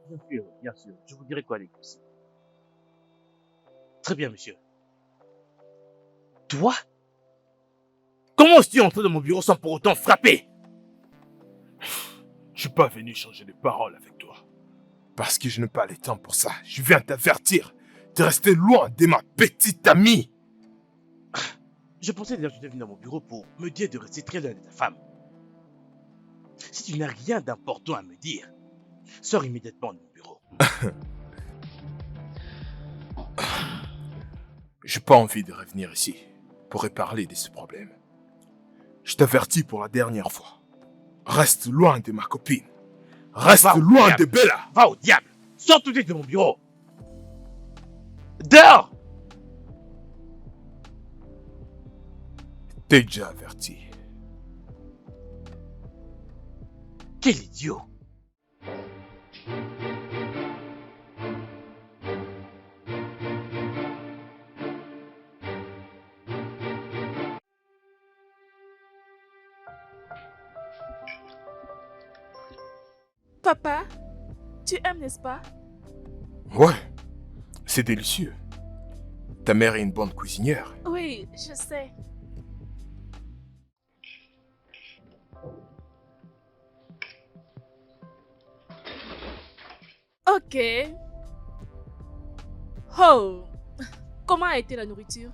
Bien sûr. Je vous dirai quoi négocier. Très bien, monsieur. Toi? Comment es-tu entré dans mon bureau sans pour autant frapper? Je suis pas venu changer de parole avec toi. Parce que je n'ai pas le temps pour ça. Je viens t'avertir de rester loin de ma petite amie. Je pensais d'ailleurs que tu étais venu dans mon bureau pour me dire de rester très loin de ta femme. Si tu n'as rien d'important à me dire, sors immédiatement de mon bureau. J'ai pas envie de revenir ici pour reparler de ce problème. Je t'avertis pour la dernière fois. Reste loin de ma copine. Reste loin de Bella. Va au diable. Sors tout de suite de mon bureau. Dehors. T'es déjà averti. Quel idiot. Papa, tu aimes, n'est-ce pas? Ouais, c'est délicieux. Ta mère est une bonne cuisinière. Oui, je sais. Ok. Oh, comment a été la nourriture?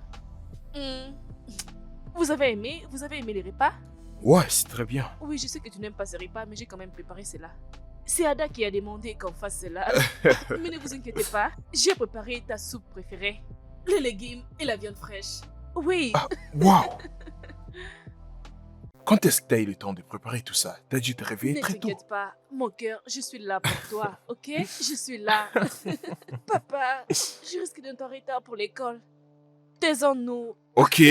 Vous avez aimé? Vous avez aimé les repas? Ouais, c'est très bien. Oui, je sais que tu n'aimes pas ces repas, mais j'ai quand même préparé cela. C'est Ada qui a demandé qu'on fasse cela. Mais ne vous inquiétez pas, j'ai préparé ta soupe préférée. Les légumes et la viande fraîche. Oui. Ah, waouh! Quand est-ce que t'as eu le temps de préparer tout ça? T'as dû te réveiller très tôt. Ne t'inquiète pas, mon cœur, je suis là pour toi, ok? Je suis là. Papa, je risque d'être en retard pour l'école. Taisons-nous. Ok.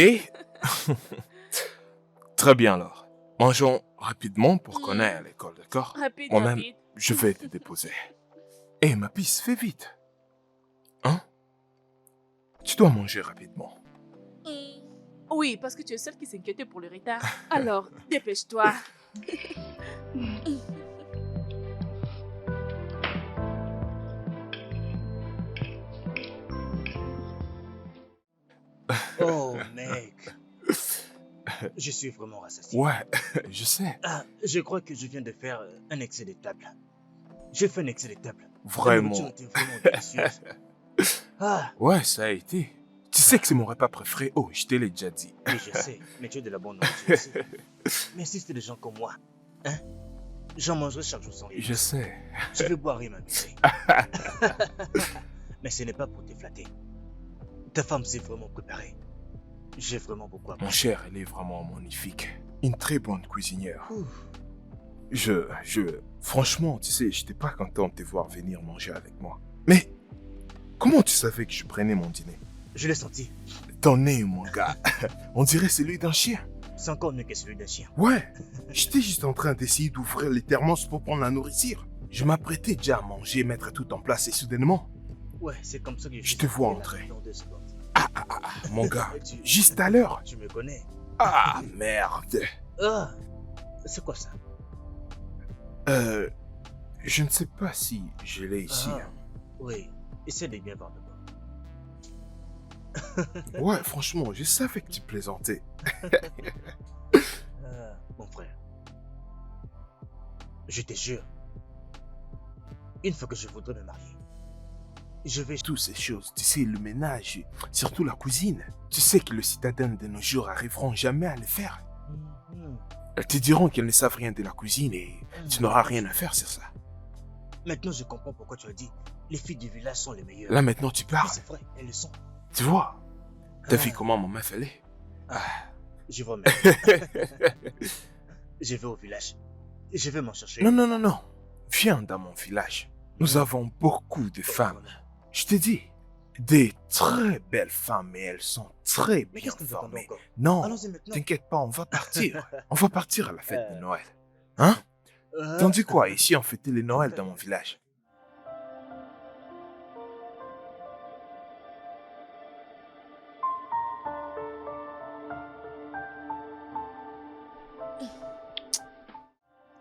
Très bien alors. Mangeons rapidement pour qu'on aille à l'école, d'accord? Rapide, Moi-même, rapide. je vais te déposer. Hé, ma pisse, fais vite. Hein? Tu dois manger rapidement. Oui, parce que tu es celle qui s'inquiétait pour le retard. Alors, dépêche-toi. Oh, mec. Je suis vraiment rassasié. Ouais, je sais. Ah, je crois que je viens de faire un excès de table. J'ai fait un excès de table. Vraiment. La nourriture était vraiment délicieuse. Ah, Ouais, ça a été. Tu sais que c'est mon repas préféré. Oh, je te l'ai déjà dit. oui, je sais. Mais tu as de la bonne nourriture aussi. Mais si c'était des gens comme moi, hein, j'en mangerais chaque jour sans limite. Je sais. Je vais boire et m'amuser. Mais ce n'est pas pour te flatter. Ta femme s'est vraiment préparée. J'ai vraiment beaucoup Mon apprécié. cher, elle est vraiment magnifique. Une très bonne cuisinière. Ouf. Franchement, tu sais, j'étais pas content de te voir venir manger avec moi. Mais, comment tu savais que je prenais mon dîner? Je l'ai senti. Ton nez, mon gars. On dirait celui d'un chien. C'est encore mieux que celui d'un chien. Ouais, j'étais juste en train d'essayer d'ouvrir les thermos pour prendre la nourriture. Je m'apprêtais déjà à manger, mettre tout en place et soudainement, Ouais, c'est comme ça que je te vois entrer. Dans 2 secondes. Mon gars, Tu- juste à l'heure. Tu me connais. Ah, merde. Ah, c'est quoi ça? Je ne sais pas si je l'ai ici. Ah, oui, essaie de bien voir d'abord. Ouais, franchement, je savais que tu plaisantais. Mon frère, je te jure, une fois que je voudrais me marier, je vais... Toutes ces choses, tu sais, le ménage, surtout la cuisine. Tu sais que les citadins de nos jours arriveront jamais à le faire. Mhm. Elles te diront qu'elles ne savent rien de la cuisine et tu n'auras rien à faire sur ça. Maintenant, je comprends pourquoi tu as dit les filles du village sont les meilleures. Là maintenant tu Oui, parles. c'est vrai, elles le sont. Tu vois, t'as Ah. vu comment ma meuf elle est? Je vois même. Je vais au village. Je vais m'en chercher. Non, non, non, non. Viens dans mon village. Nous avons beaucoup de femmes. Je te dis, des très belles femmes et elles sont très Mais bien qu'est-ce que nous attendons formées. encore? Non, Allons-y maintenant. t'inquiète pas, on va partir. On va partir à la fête de Noël. Hein? T'en dis quoi? Ici, on fêtait les Noël dans mon village.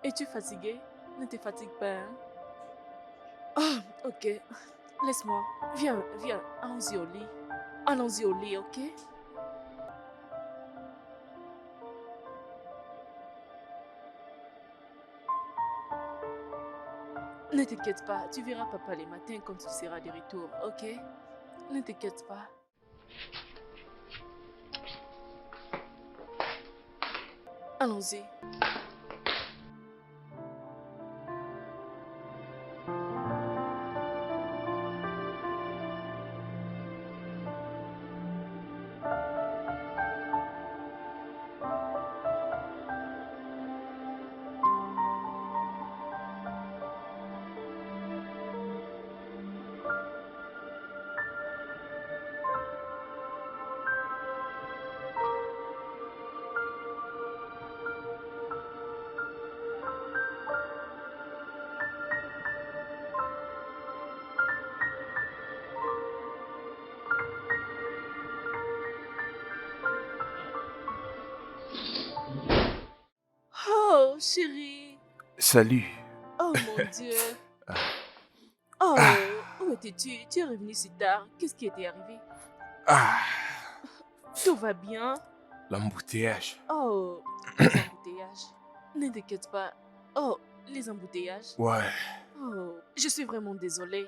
Es-tu fatigué? Ne te fatigue pas. Hein? Oh Ok, laisse-moi. Viens, viens, allons-y au lit. Allons-y au lit, ok? Ne t'inquiète pas, tu verras papa les matins quand tu seras de retour, ok? Ne t'inquiète pas. Allons-y. Oh, chérie. Salut. Oh mon Dieu. Ah. Oh, Ah. où étais-tu? Tu es revenu si tard. Qu'est-ce qui était arrivé? Ah, Tout va bien? l'embouteillage. Oh, les embouteillages. Ne t'inquiète pas. Oh, les embouteillages. Ouais. Oh, je suis vraiment désolée.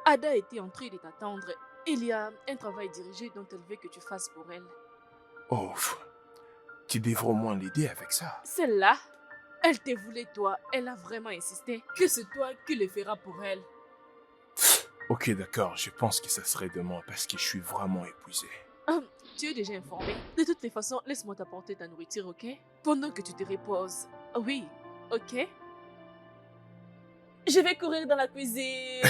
Ada était en train de t'attendre. Il y a un travail dirigé dont elle veut que tu fasses pour elle. Oh, tu devrais au moins l'aider avec ça. Celle-là, elle te voulait toi. Elle a vraiment insisté que c'est toi qui le feras pour elle. Ok, d'accord, je pense que ça serait demain parce que je suis vraiment épuisé. Tu es déjà informé. De toutes les façons, laisse-moi t'apporter ta nourriture, ok? Pendant que tu te reposes. Oui, ok? Je vais courir dans la cuisine.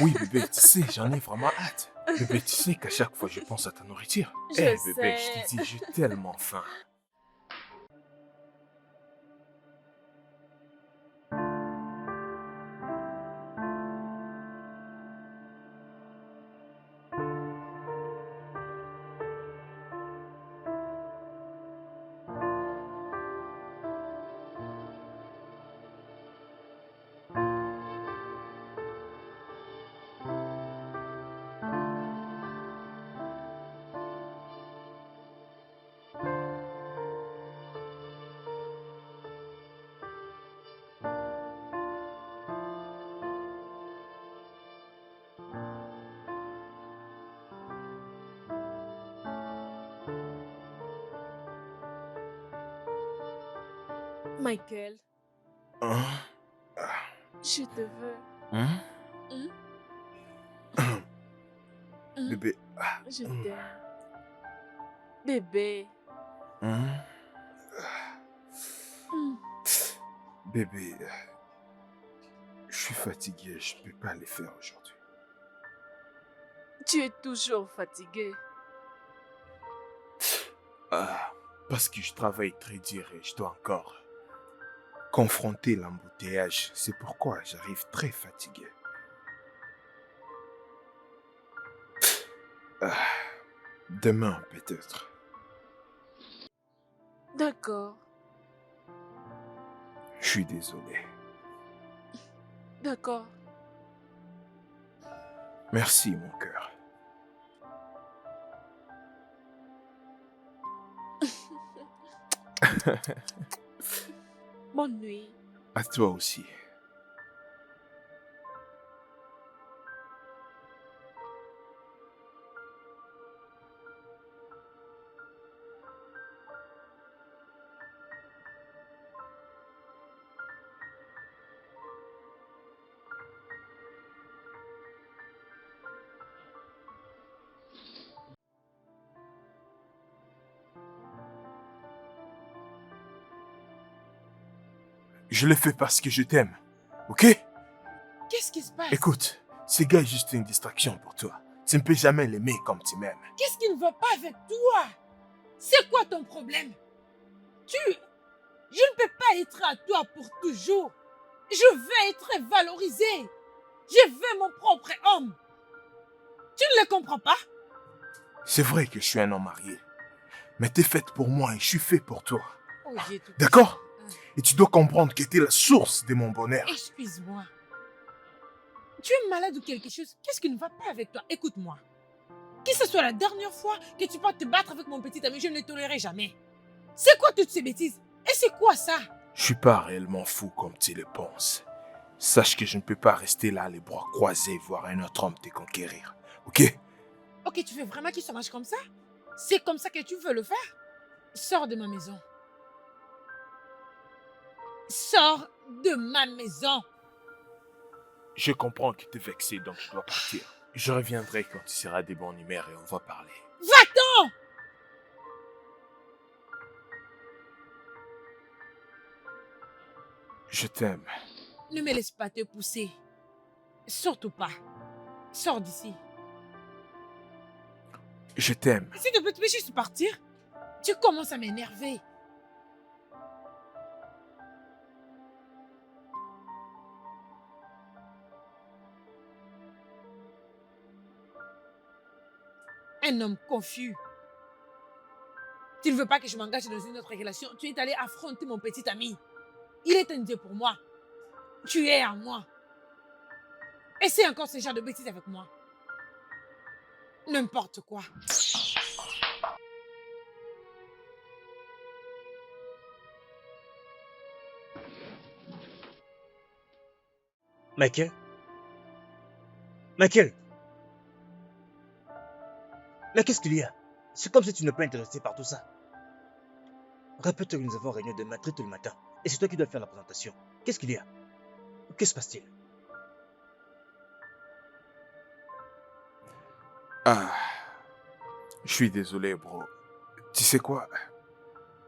Oui, bébé, tu sais, j'en ai vraiment hâte. Bébé, tu sais qu'à chaque fois je pense à ta nourriture. Je Bébé, sais. je te dis, j'ai tellement faim. Michael, Hein? je te veux. Hein? Hum, Bébé. Je t'aime. Bébé. Hein? Hum, Bébé, je suis fatigué, je ne peux pas les faire aujourd'hui. Tu es toujours fatigué. Parce que je travaille très dur et je dois encore confronter l'embouteillage. C'est pourquoi j'arrive très fatigué. Demain, peut-être. D'accord, Je suis désolé. d'accord. Merci, mon cœur. Bonne nuit. À toi aussi. Je le fais parce que je t'aime. Ok? Qu'est-ce qui se passe? Écoute, ce gars est juste une distraction pour toi. Tu ne peux jamais l'aimer comme tu m'aimes. Qu'est-ce qui ne va pas avec toi? C'est quoi ton problème? Je ne peux pas être à toi pour toujours. Je veux être valorisée. Je veux mon propre homme. Tu ne le comprends pas? C'est vrai que je suis un homme marié. Mais t'es faite pour moi et je suis fait pour toi. Oh, j'ai tout D'accord? compris. Et tu dois comprendre que t'es la source de mon bonheur. Excuse-moi. Tu es malade ou quelque chose? Qu'est-ce qui ne va pas avec toi? Écoute-moi. Que ce soit la dernière fois que tu vas te battre avec mon petit ami, je ne le tolérerai jamais. C'est quoi toutes ces bêtises? Et c'est quoi ça? Je suis pas réellement fou comme tu le penses. Sache que je ne peux pas rester là les bras croisés voir un autre homme te conquérir. Ok? Ok, tu veux vraiment qu'il se marche comme ça? C'est comme ça que tu veux le faire? Sors de ma maison. Sors de ma maison. Je comprends que tu es vexé, donc tu dois partir. Je reviendrai quand tu seras de bonne humeur et on va parler. Va-t'en! Je t'aime. Ne me laisse pas te pousser. Surtout pas. Sors d'ici. Je t'aime. S'il te plaît, tu peux juste partir? Tu commences à m'énerver. Un homme confus. Tu ne veux pas que je m'engage dans une autre relation. Tu es allé affronter mon petit ami. Il est un dieu pour moi. Tu es à moi. Essaie encore ce genre de bêtises avec moi. N'importe quoi. Michael? Michael? Mais qu'est-ce qu'il y a? C'est comme si tu n'es pas intéressé par tout ça. Répète que nous avons réunion demain très tôt le matin. Et c'est toi qui dois faire la présentation. Qu'est-ce qu'il y a? Que se passe-t-il? Ah, je suis désolé, bro. Tu sais quoi?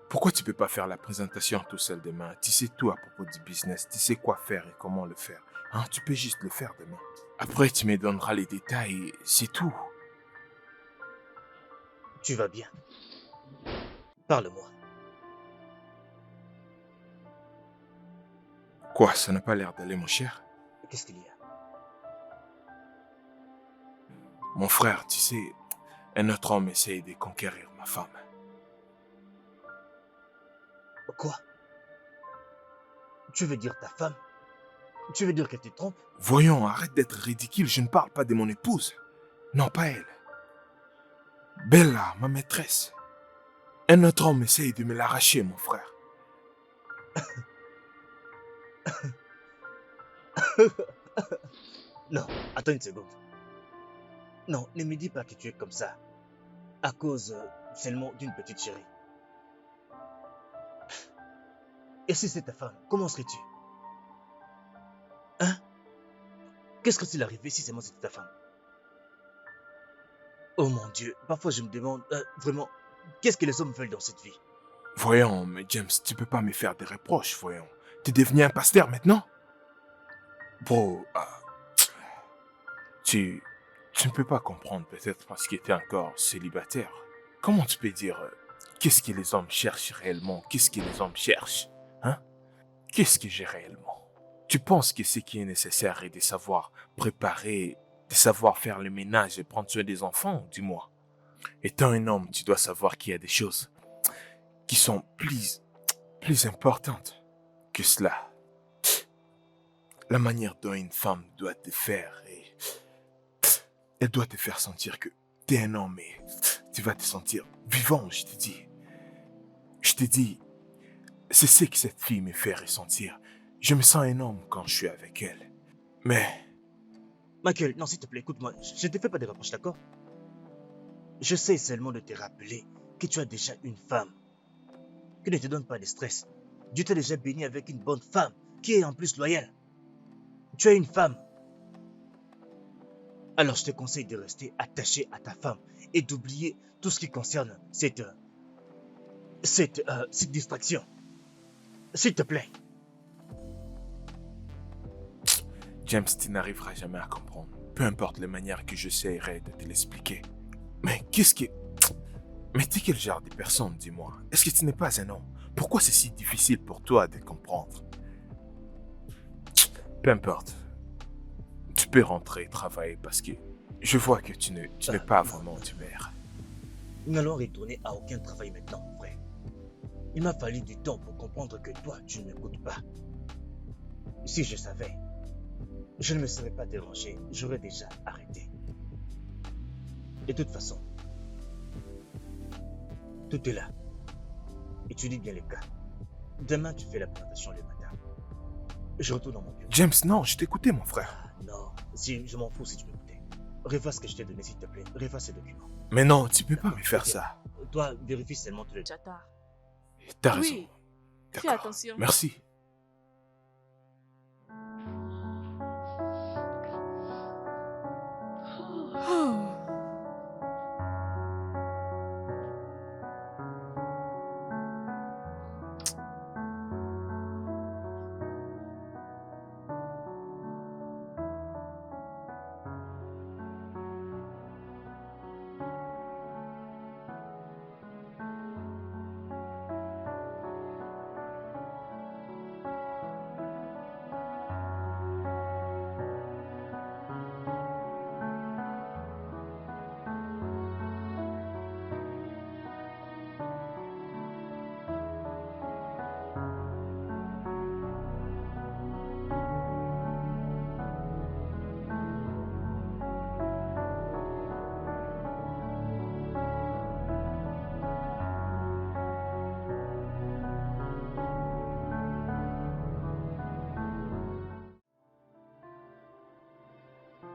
Pourquoi tu peux pas faire la présentation tout seul demain? Tu sais tout à propos du business. Tu sais quoi faire et comment le faire. Hein? Tu peux juste le faire demain. Après, tu me donneras les détails et c'est tout. Tu vas bien. Parle-moi. Quoi, ça n'a pas l'air d'aller, mon cher? Qu'est-ce qu'il y a? Mon frère, tu sais, un autre homme essaye de conquérir ma femme. Quoi? Tu veux dire ta femme? Tu veux dire qu'elle te trompe? Voyons, arrête d'être ridicule, je ne parle pas de mon épouse. Non, pas elle. Bella, ma maîtresse. Un autre homme essaye de me l'arracher, mon frère. Non, attends une seconde. Non, ne me dis pas que tu es comme ça. À cause seulement d'une petite chérie. Et si c'est ta femme, comment serais-tu? Hein? Qu'est-ce que s'il arrivait si seulement c'était ta femme? Oh mon Dieu, parfois je me demande vraiment, qu'est-ce que les hommes veulent dans cette vie? Voyons, mais James, tu peux pas me faire des reproches, voyons. Tu es devenu un pasteur maintenant? Bro, tu ne peux pas comprendre peut-être parce que tu es encore célibataire. Comment tu peux dire qu'est-ce que les hommes cherchent réellement? Qu'est-ce que les hommes cherchent? Hein? Qu'est-ce que j'ai réellement? Tu penses que ce qui est nécessaire est de savoir préparer, de savoir faire le ménage et prendre soin des enfants, dis-moi. Étant un homme, tu dois savoir qu'il y a des choses qui sont plus importantes que cela. La manière dont une femme doit te faire et elle doit te faire sentir que tu es un homme et tu vas te sentir vivant, je te dis. Je te dis, c'est ce que cette fille me fait ressentir. Je me sens un homme quand je suis avec elle. Mais Michael, non s'il te plaît, écoute-moi, je ne te fais pas de reproches, d'accord? Je sais seulement de te rappeler que tu as déjà une femme. Que ne te donne pas de stress. Dieu t'a déjà béni avec une bonne femme qui est en plus loyale. Tu as une femme. Alors je te conseille de rester attaché à ta femme et d'oublier tout ce qui concerne cette distraction. S'il te plaît. James, tu n'arriveras jamais à comprendre. Peu importe les manières que j'essaierai de te l'expliquer. Mais qu'est-ce que... Mais t'es quel genre de personne, dis-moi? Est-ce que tu n'es pas un homme? Pourquoi c'est si difficile pour toi de comprendre? Peu importe. Tu peux rentrer travailler parce que je vois que tu n'es pas vraiment d'humeur. Nous n'allons retourner à aucun travail maintenant, mon frère. Il m'a fallu du temps pour comprendre que toi, tu ne m'écoutes pas. Si je savais, Je ne me serais pas dérangé, j'aurais déjà arrêté. De toute façon, tout est là. Étudie bien les cas. Demain, tu fais la présentation le matin. Je retourne dans mon bureau. James, non, je t'écoutais, mon frère. Ah, non, si, je m'en fous si tu m'écoutais. Refaire ce que je t'ai donné, s'il te plaît. Refaire ces documents. Mais non, tu peux pas me faire ça. Toi, vérifie seulement tout le... Jatar. T'as raison. Oui, fais D'accord. attention. Merci. Oh.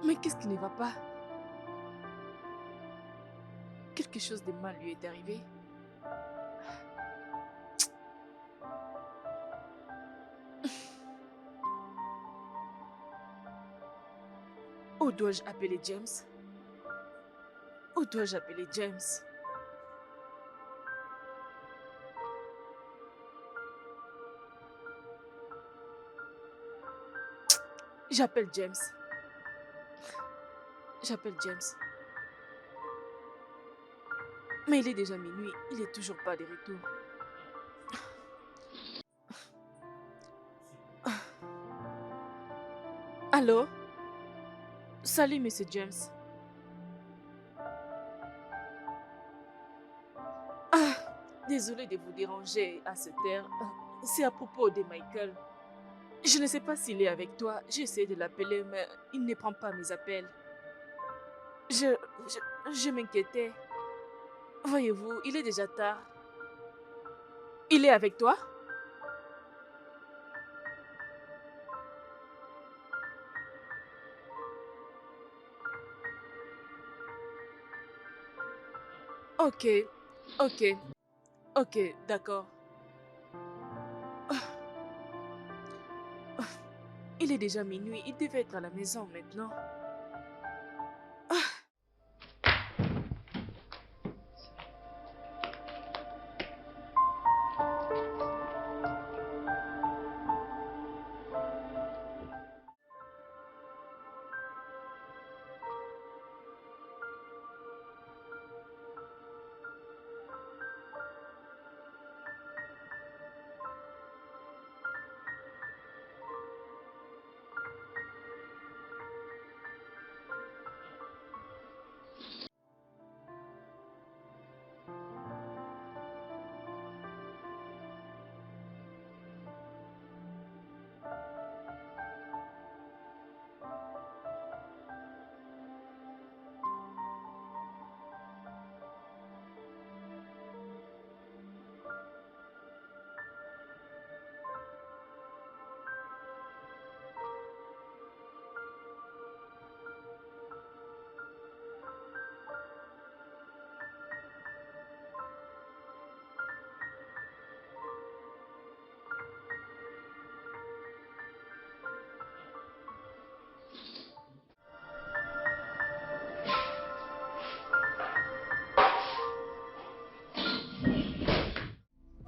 Mais qu'est-ce qui ne va pas? Quelque chose de mal lui est arrivé. Où dois-je appeler James? Où dois-je appeler James? J'appelle James. J'appelle James. Mais il est déjà minuit, il est toujours pas de retour. Allô? Salut, Monsieur James. Ah, désolé de vous déranger à cette heure. C'est à propos de Michael. Je ne sais pas s'il est avec toi. J'ai essayé de l'appeler, mais il ne prend pas mes appels. Je m'inquiétais. Voyez-vous, il est déjà tard. Il est avec toi? Ok, ok, d'accord. Il est déjà minuit, il devait être à la maison maintenant.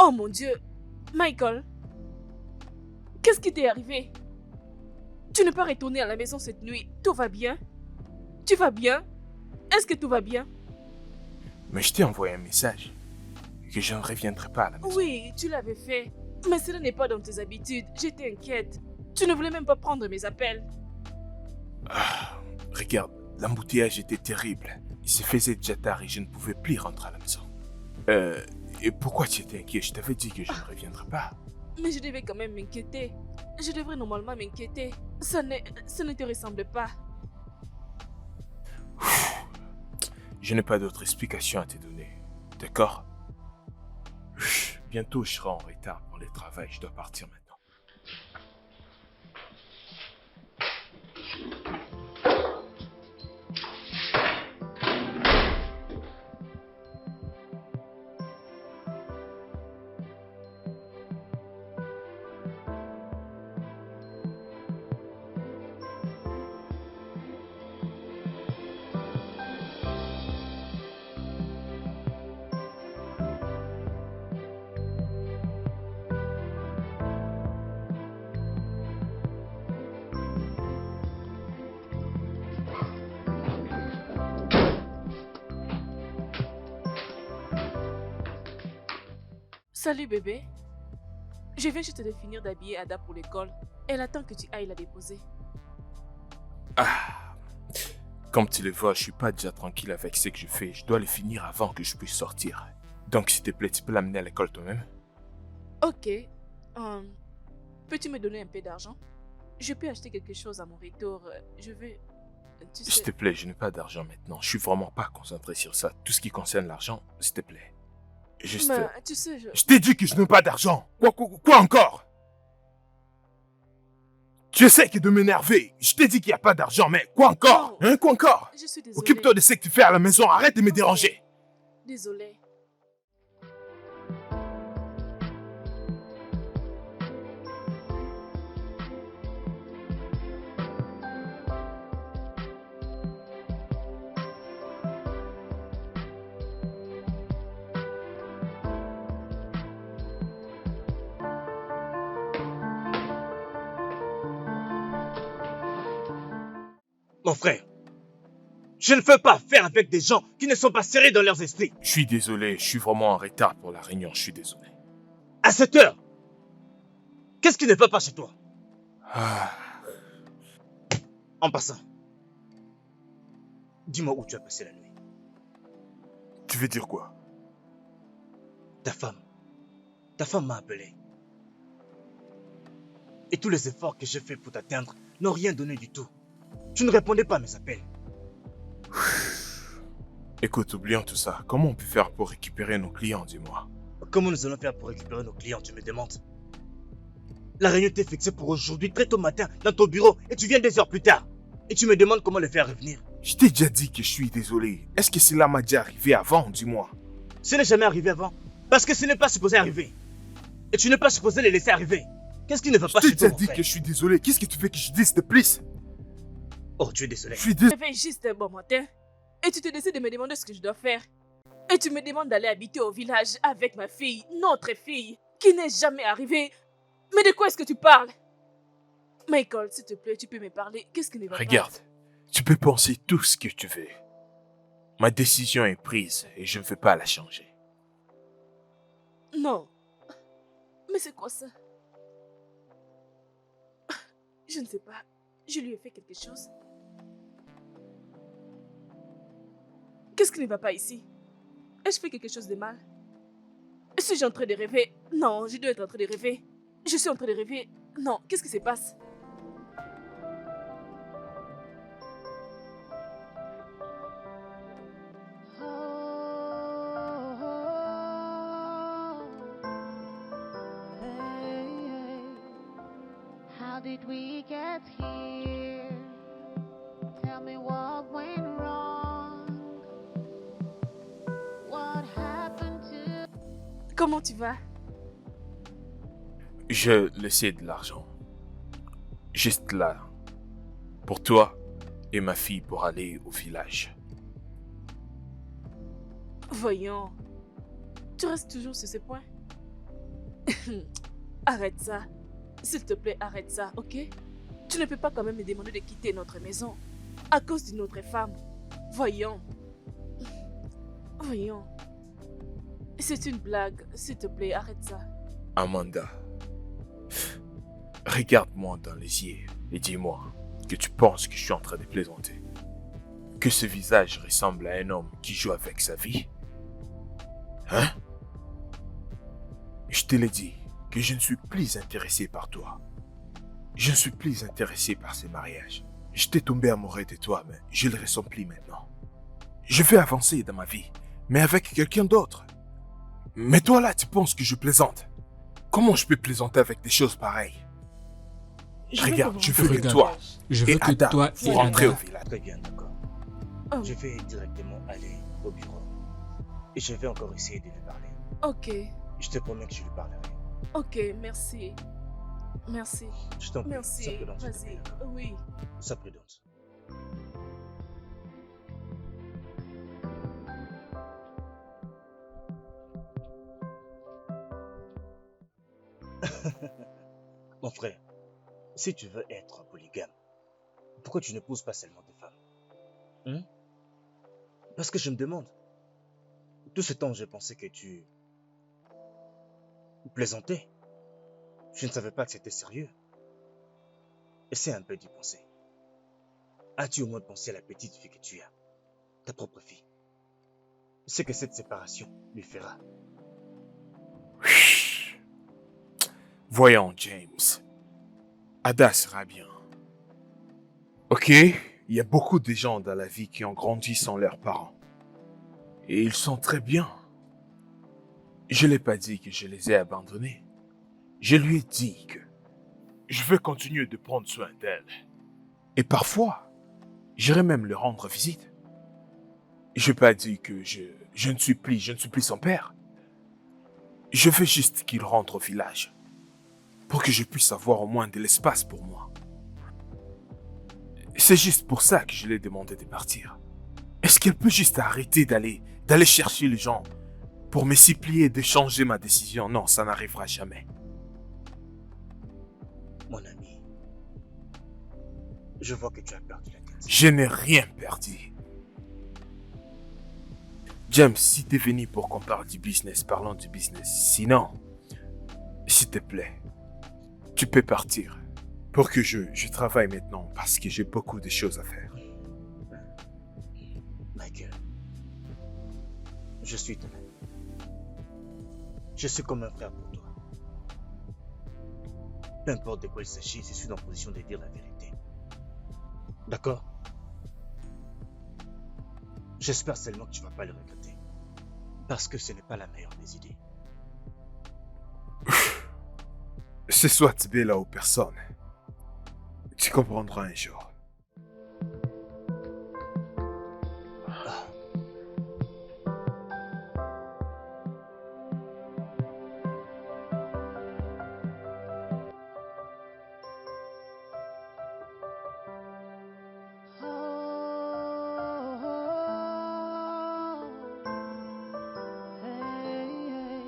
Oh mon Dieu, Michael, qu'est-ce qui t'est arrivé? Tu n'es pas retourné à la maison cette nuit. Tout va bien? Tu vas bien? Est-ce que tout va bien? Mais je t'ai envoyé un message que je ne reviendrai pas à la maison. Oui, tu l'avais fait. Mais cela n'est pas dans tes habitudes. J'étais inquiète. Tu ne voulais même pas prendre mes appels. Ah, regarde, l'embouteillage était terrible. Il se faisait déjà tard et je ne pouvais plus rentrer à la maison. Et pourquoi tu étais inquiet? Je t'avais dit que je ne reviendrai pas. Mais je devais quand même m'inquiéter. Je devrais normalement m'inquiéter. Ça ne te ressemble pas. Je n'ai pas d'autre explication à te donner. D'accord? Bientôt, je serai en retard pour le travail. Je dois partir maintenant. Salut bébé. Je viens juste de finir d'habiller Ada pour l'école. Elle attend que tu ailles la déposer. Ah, comme tu le vois, je suis pas déjà tranquille avec ce que je fais. Je dois le finir avant que je puisse sortir. Donc, s'il te plaît, tu peux l'amener à l'école toi-même? Ok. Peux-tu me donner un peu d'argent? Je peux acheter quelque chose à mon retour. Je veux... Tu S'il sais... te plaît, je n'ai pas d'argent maintenant. Je suis vraiment pas concentré sur ça. Tout ce qui concerne l'argent, s'il te plaît. Juste... Mais, tu sais, Je t'ai dit que je n'ai pas d'argent. Quoi encore? Tu essaies de m'énerver. Je t'ai dit qu'il n'y a pas d'argent, mais quoi encore? Non. Hein, quoi encore? Je suis désolée. Occupe-toi de ce que tu fais à la maison. Arrête de me déranger. Désolée. Mon frère, je ne veux pas faire avec des gens qui ne sont pas serrés dans leurs esprits. Je suis désolé. Je suis vraiment en retard pour la réunion. Je suis désolé. À cette heure, qu'est-ce qui ne va pas chez toi? Ah, En passant, dis-moi où tu as passé la nuit. tu veux dire quoi? Ta femme m'a appelé. Et tous les efforts que j'ai faits pour t'atteindre n'ont rien donné du tout. Tu ne répondais pas à mes appels. Écoute, oublions tout ça. Comment on peut faire pour récupérer nos clients, dis-moi? Comment nous allons faire pour récupérer nos clients, tu me demandes? La réunion était fixée pour aujourd'hui, très tôt matin, dans ton bureau, et tu viens 2 heures plus tard. Et tu me demandes comment le faire revenir. Je t'ai déjà dit que je suis désolé. Est-ce que cela m'a déjà arrivé avant, dis-moi? Ce n'est jamais arrivé avant, parce que ce n'est pas supposé arriver. Et tu n'es pas supposé les laisser arriver. Qu'est-ce qui ne va Je pas t'ai chez toi, déjà mon dit frère? que je suis désolé. Qu'est-ce que tu veux que je dise de plus? Oh, tu es désolé. Je suis désolé. Je fais juste un bon matin. Et tu te décides de me demander ce que je dois faire. Et tu me demandes d'aller habiter au village avec ma fille, notre fille, qui n'est jamais arrivée. Mais de quoi est-ce que tu parles? Michael, s'il te plaît, tu peux me parler. Qu'est-ce qui ne va Regarde, tu peux penser tout ce que tu veux. Ma décision est prise et je ne veux pas la changer. pas? Non. Mais c'est quoi ça? Je ne sais pas. Je lui ai fait quelque chose. Qu'est-ce qui ne va pas ici? Ai-je fait quelque chose de mal? Suis-je en train de rêver? Non, je dois être en train de rêver. Je suis en train de rêver. Non, qu'est-ce qui se passe? How did we get here? Tell me what went wrong. What happened to... Comment tu vas? Je laissais de l'argent. Juste là. Pour toi et ma fille pour aller au village. Voyons. Tu restes toujours sur ce point? Arrête ça. S'il te plaît, arrête ça, ok? Tu ne peux pas quand même me demander de quitter notre maison à cause d'une autre femme. Voyons. Voyons. C'est une blague. S'il te plaît, arrête ça. Amanda, regarde-moi dans les yeux et dis-moi que tu penses que je suis en train de plaisanter. Que ce visage ressemble à un homme qui joue avec sa vie. Hein? Je te l'ai dit que je ne suis plus intéressé par toi. Je ne suis plus intéressé par ces mariages. J'étais tombé amoureux de toi, mais je ne le ressens plus maintenant. Je vais avancer dans ma vie, mais avec quelqu'un d'autre. Mais toi là, tu penses que je plaisante? Comment je peux plaisanter avec des choses pareilles? Regarde, je veux que Regarde. toi Je et veux que Ada toi vous et rentrez au Ada... village. Très bien, d'accord. Oh, Je vais directement aller au bureau. Et je vais encore essayer de lui parler. ok, Je te promets que je lui parlerai. ok, merci. Merci, Je t'en prie. merci. Sois prudente, s'il te plaît, Vas-y, d'accord? oui. Sois prudente. Mon frère, si tu veux être polygame, pourquoi tu ne poses pas seulement des femmes? Hein? Parce que je me demande. Tout ce temps, j'ai pensé que tu plaisantais. Je ne savais pas que c'était sérieux. Essaie un peu d'y penser. As-tu au moins pensé à la petite fille que tu as, ta propre fille? Ce que cette séparation lui fera. Voyons, James. Ada sera bien. Ok, il y a beaucoup de gens dans la vie qui ont grandi sans leurs parents. Et ils sont très bien. Je ne l'ai pas dit que je les ai abandonnés. Je lui ai dit que je veux continuer de prendre soin d'elle. Et parfois, j'irai même leur rendre visite. Je n'ai pas dit que je ne suis plus son père. Je veux juste qu'il rentre au village. Pour que je puisse avoir au moins de l'espace pour moi. C'est juste pour ça que je lui ai demandé de partir. Est-ce qu'elle peut juste arrêter d'aller chercher les gens pour me supplier de changer ma décision? Non, ça n'arrivera jamais. Mon ami, je vois que tu as perdu la tête. Je n'ai rien perdu. James, si t'es venu pour qu'on parle du business, parlons du business. Sinon, s'il te plaît, tu peux partir. Pour que je travaille maintenant parce que j'ai beaucoup de choses à faire. Michael, je suis ton ami. Je suis comme un frère pour toi. Peu importe de quoi il s'agit, je suis en position de dire la vérité. D'accord? J'espère seulement que tu vas pas le regretter. Parce que ce n'est pas la meilleure des idées. C'est soit Bella ou personne. Tu comprendras un jour. Ah. Oh, hey,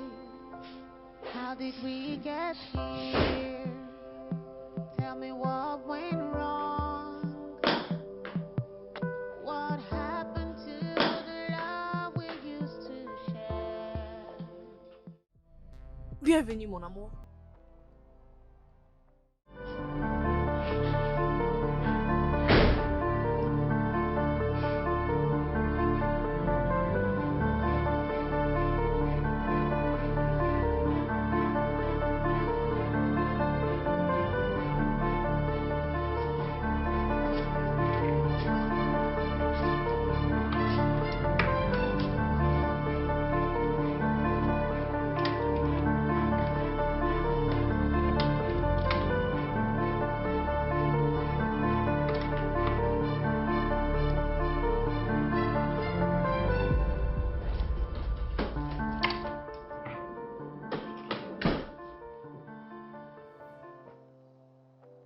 how did we get here? Tell me what went wrong. What happened to the love we used to share? Bienvenue, mon amour.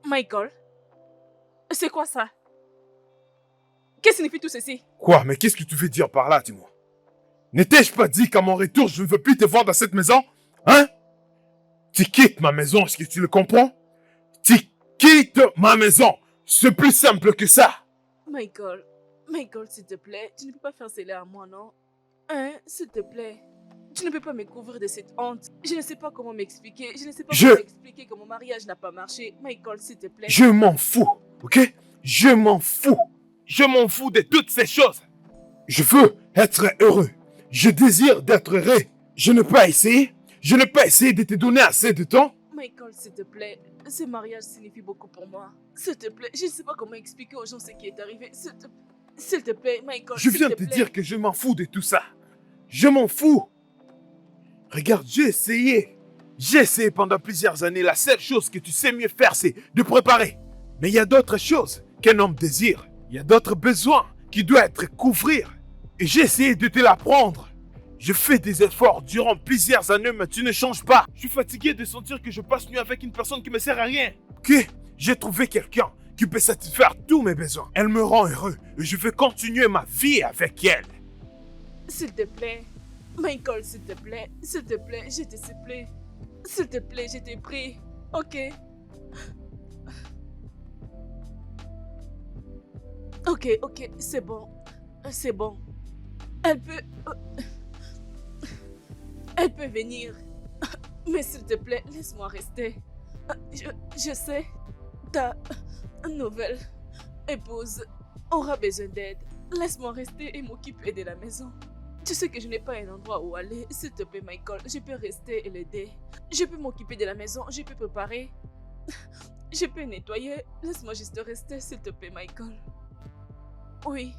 Michael, c'est quoi ça? Qu'est-ce que signifie tout ceci? Quoi? Mais qu'est-ce que tu veux dire par là, dis-moi? N'étais-je pas dit qu'à mon retour, je ne veux plus te voir dans cette maison? Hein? Tu quittes ma maison, est-ce que tu le comprends? Tu quittes ma maison. C'est plus simple que ça. Michael, s'il te plaît, tu ne peux pas faire cela à moi, non? Hein, s'il te plaît. Tu ne peux pas me couvrir de cette honte. Je ne sais pas comment m'expliquer. Je ne sais pas comment m'expliquer que mon mariage n'a pas marché. Michael, s'il te plaît. Je m'en fous, ok? Je m'en fous. Je m'en fous de toutes ces choses. Je veux être heureux. Je désire d'être heureux. Je n'ai pas essayé. Je n'ai pas essayé de te donner assez de temps. Michael, s'il te plaît, ce mariage signifie beaucoup pour moi. S'il te plaît, je ne sais pas comment expliquer aux gens ce qui est arrivé. S'il te plaît, Michael, Je s'il viens te te plaît. dire que je m'en fous de tout ça. Je m'en fous. Regarde, j'ai essayé. J'ai essayé pendant plusieurs années. La seule chose que tu sais mieux faire, c'est de préparer. Mais il y a d'autres choses qu'un homme désire. Il y a d'autres besoins qui doivent être couvrir. Et j'ai essayé de te l'apprendre. Je fais des efforts durant plusieurs années, mais tu ne changes pas. Je suis fatigué de sentir que je passe nuit avec une personne qui me sert à rien. Ok? J'ai trouvé quelqu'un qui peut satisfaire tous mes besoins. Elle me rend heureux et je veux continuer ma vie avec elle. S'il te plaît, Michael, s'il te plaît, je te supplie. S'il te plaît, je te prie. Ok? Ok, c'est bon. C'est bon. Elle peut venir. Mais s'il te plaît, laisse-moi rester. Je sais, ta nouvelle épouse aura besoin d'aide. Laisse-moi rester et m'occuper de la maison. Tu sais que je n'ai pas un endroit où aller. S'il te plaît, Michael, je peux rester et l'aider. Je peux m'occuper de la maison, je peux préparer. Je peux nettoyer. Laisse-moi juste rester, s'il te plaît, Michael. Oui.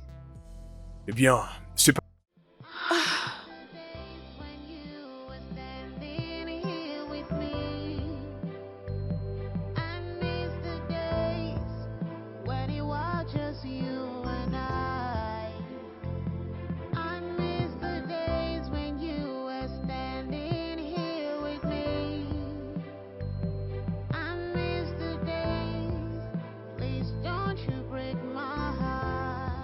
Eh bien, c'est pas... Days when you were standing here with me. I miss the days when it was just you and I miss the days when you were standing here with me. I miss the days. Please don't you break my heart.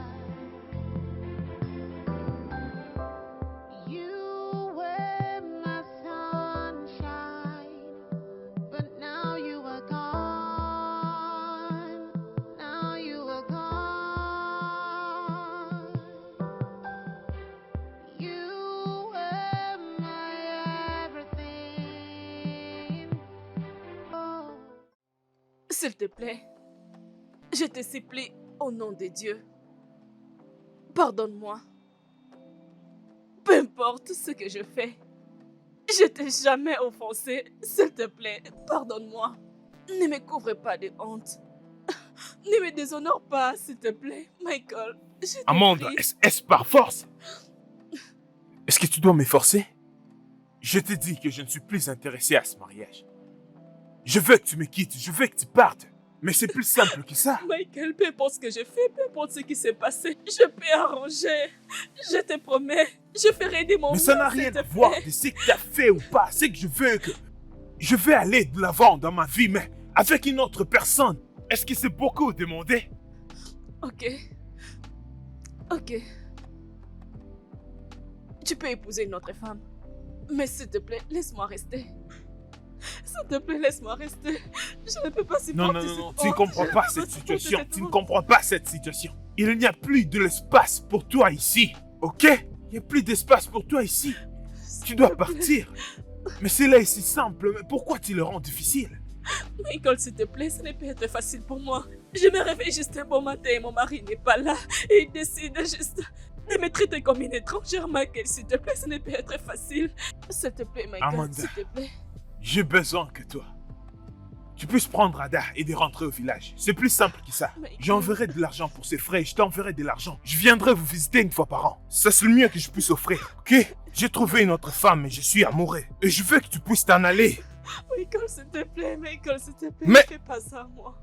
You were my sunshine, but now you are gone. Now you are gone. You were my everything. Oh. S'il te plaît, je te supplie au nom de Dieu. Pardonne-moi. Peu importe ce que je fais, je t'ai jamais offensé. S'il te plaît, pardonne-moi. Ne me couvre pas de honte. Ne me déshonore pas, s'il te plaît, Michael. Je te Amanda, prie. est-ce par force? Est-ce que tu dois m'efforcer? Je te dis que je ne suis plus intéressé à ce mariage. Je veux que tu me quittes, je veux que tu partes. Mais c'est plus simple que ça. Michael, peu importe ce que je fais, peu importe ce qui s'est passé, je peux arranger. Je te promets, je ferai des moments. Mais ça n'a rien à voir de ce que tu as fait ou pas. C'est que je veux que... Je vais aller de l'avant dans ma vie, mais avec une autre personne. Est-ce que c'est beaucoup demandé? Ok. Tu peux épouser une autre femme. Mais s'il te plaît, laisse-moi rester. S'il te plaît, laisse-moi rester. Je ne peux pas supporter Non, cette tu ne honte. comprends pas cette situation. Tu ne comprends pas cette situation. Il n'y a plus de l'espace pour toi ici. Ok? Il n'y a plus d'espace pour toi ici. Tu dois partir. Mais cela est si simple. Mais pourquoi tu le rends difficile? Michael, s'il te plaît, ce ne peut être facile pour moi. Je me réveille juste un bon matin et mon mari n'est pas là. Et il décide juste de me traiter comme une étrangère. Michael, s'il te plaît, ce ne peut être facile. S'il te plaît, Michael, Amanda. s'il te plaît. J'ai besoin que toi, tu puisses prendre Ada et de rentrer au village. C'est plus simple que ça. Michael. J'enverrai de l'argent pour ses frais, je t'enverrai de l'argent. Je viendrai vous visiter une fois par an. Ça, c'est le mieux que je puisse offrir, ok? J'ai trouvé une autre femme et je suis amoureux. Et je veux que tu puisses t'en aller. Michael, s'il te plaît, Michael, s'il te plaît, Mais- ne fais pas ça, moi.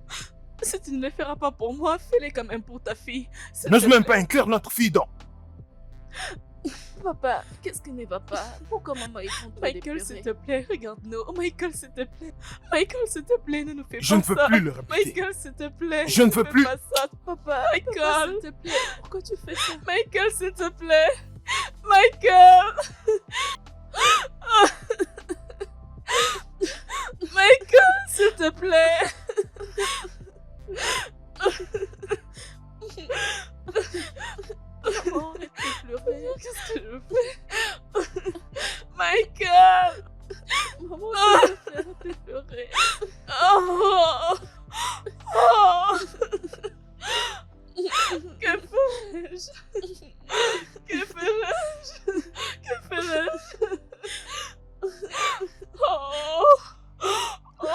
Si tu ne le feras pas pour moi, fais-le quand même pour ta fille. S'il N'ose te même plaît. pas inclure notre fille dans... Papa, qu'est-ce qui ne va pas? Pourquoi maman est en train de Michael, pleurer? s'il te plaît, Regarde-nous. Michael, s'il te plaît. Michael, s'il te plaît, ne nous fais Je pas ne veux ça. plus le répéter. Michael, s'il te plaît. Je ne veux fais plus. pas ça, papa. Michael, Papa, s'il te plaît. Pourquoi tu fais ça? Michael, s'il te plaît. Michael. Michael, s'il te plaît. Maman, arrête de pleurer. Qu'est-ce que je fais? Michael. Maman, s'il te plaît, arrête de pleurer. Oh. Oh. Que ferais-je? Que ferais-je? Que ferais-je? Oh. Oh.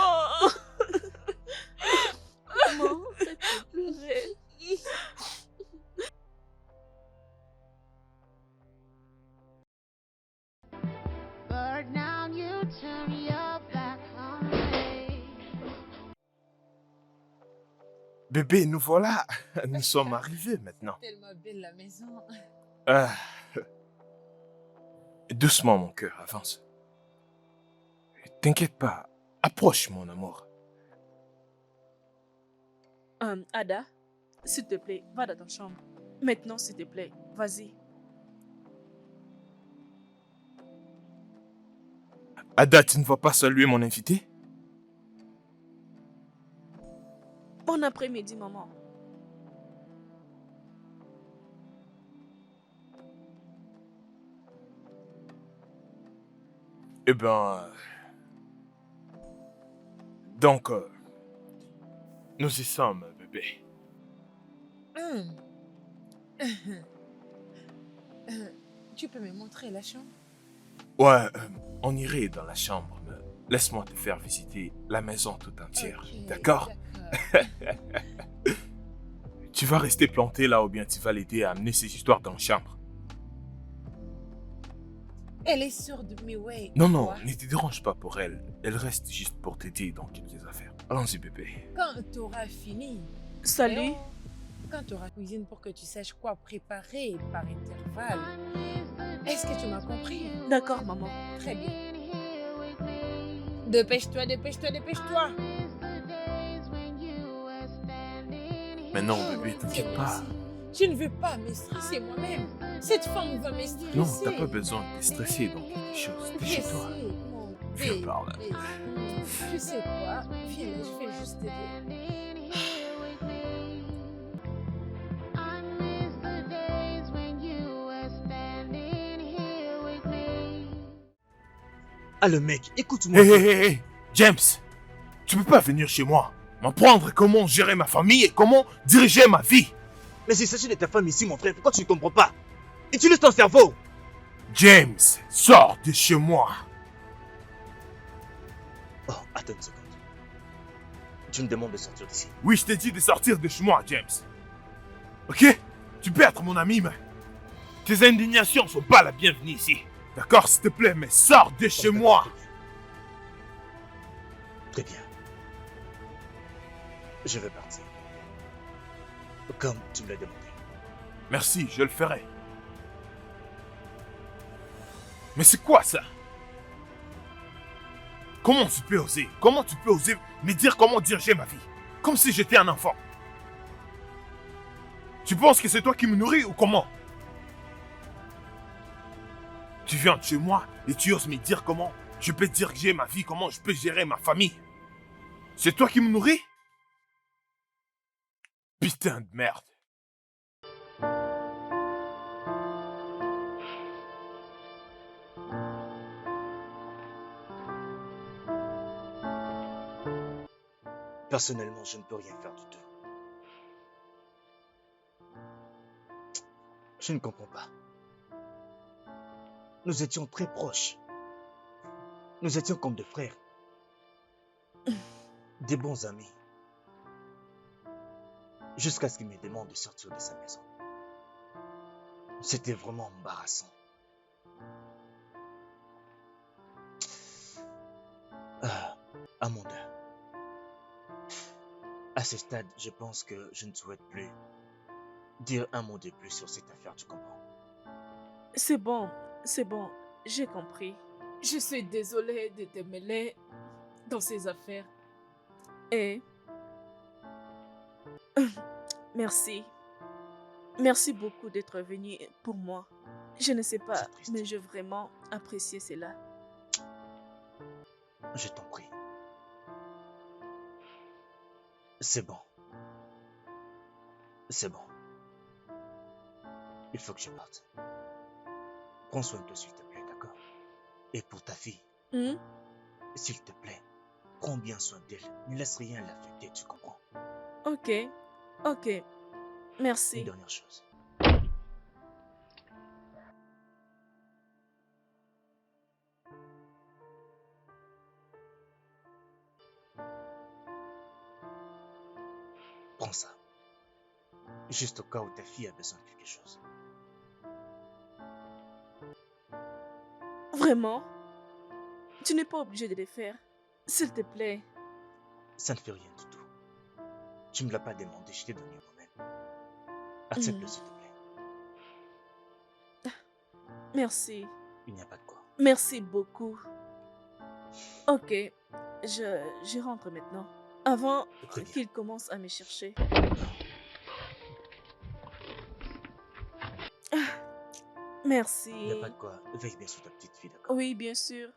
Bébé, nous voilà. Nous sommes arrivés maintenant. Tellement belle la maison. Ah. Doucement, mon cœur, avance. T'inquiète pas. Approche, mon amour. Ada, s'il te plaît, va dans ta chambre. Maintenant, s'il te plaît, vas-y. Ada, tu ne vas pas saluer mon invité? Bon après-midi, maman. Eh ben... Donc, nous y sommes, bébé. Hum. Tu peux me montrer la chambre? Ouais, on irait dans la chambre, mais laisse-moi te faire visiter la maison tout entière, Ok, d'accord? Tu vas rester planté là ou bien tu vas l'aider à amener ses histoires dans la chambre? Elle est sourde, mais ouais. Non, non, Quoi? ne te dérange pas pour elle. Elle reste juste pour t'aider dans quelques affaires. Allons-y, bébé. Quand t'auras fini. Salut. Quand t'auras cuisine pour que tu saches quoi préparer par intervalle. Est-ce que tu m'as compris? D'accord, maman. Très bien. Dépêche-toi, dépêche-toi, dépêche-toi. Mais non, bébé, C'est t'inquiète pas. merci. Je ne veux pas me stresser moi-même. Cette femme va me stresser. Non, t'as pas besoin de te stresser dans quelque chose. T'es Je chez sais, toi. mon Viens bébé. par là. Tu sais quoi? Viens là, je vais juste t'aider. I miss the days when you were standing here with me. Ah, le mec, écoute-moi. Hé, hé, hé, hé, James, tu peux pas venir chez moi, m'apprendre comment gérer ma famille et comment diriger ma vie. Mais il s'agit de ta femme ici, mon frère. Pourquoi tu ne comprends pas? Utilise ton cerveau. James, sors de chez moi. Oh, attends une seconde. Tu me demandes de sortir d'ici. Oui, je t'ai dit de sortir de chez moi, James. Ok? Tu peux être mon ami, mais tes indignations sont pas la bienvenue ici. D'accord, s'il te plaît, mais sors de chez moi. Très bien. Je vais partir. Comme tu me l'as demandé. Merci, je le ferai. Mais c'est quoi ça? Comment tu peux oser? Comment tu peux oser me dire comment diriger ma vie? Comme si j'étais un enfant. Tu penses que c'est toi qui me nourris ou comment? Tu viens de chez moi et tu oses me dire comment je peux diriger ma vie, comment je peux gérer ma famille. C'est toi qui me nourris? Putain de merde. Personnellement, je ne peux rien faire du tout. Je ne comprends pas. Nous étions très proches. Nous étions comme des frères. Des bons amis. Jusqu'à ce qu'il me demande de sortir de sa maison. C'était vraiment embarrassant. Ah, Amanda. À ce stade, je pense que je ne souhaite plus dire un mot de plus sur cette affaire, tu comprends? C'est bon, j'ai compris. Je suis désolée de te mêler dans ces affaires. Et merci. Merci beaucoup d'être venu pour moi. Je ne sais pas, C'est triste. mais j'ai vraiment apprécié cela. Je t'en prie. C'est bon. C'est bon. Il faut que je parte. Prends soin de toi, s'il te plaît, d'accord? Et pour ta fille, Hmm? s'il te plaît, prends bien soin d'elle. Ne laisse rien l'affecter, tu comprends? Ok, ok. Merci. Une dernière chose. Prends ça. Juste au cas où ta fille a besoin de quelque chose. Vraiment? Tu n'es pas obligé de les faire. S'il te plaît. Ça ne fait rien du tout. Tu ne me l'as pas demandé, je t'ai donné moi-même. Accepte-le, Hmm. s'il te plaît. Merci. Il n'y a pas de quoi. Merci beaucoup. Ok, je rentre maintenant. Avant Très bien. qu'il commence à me chercher. Merci. Il n'y a pas de quoi. Veille bien sur ta petite fille, d'accord? Oui, bien sûr.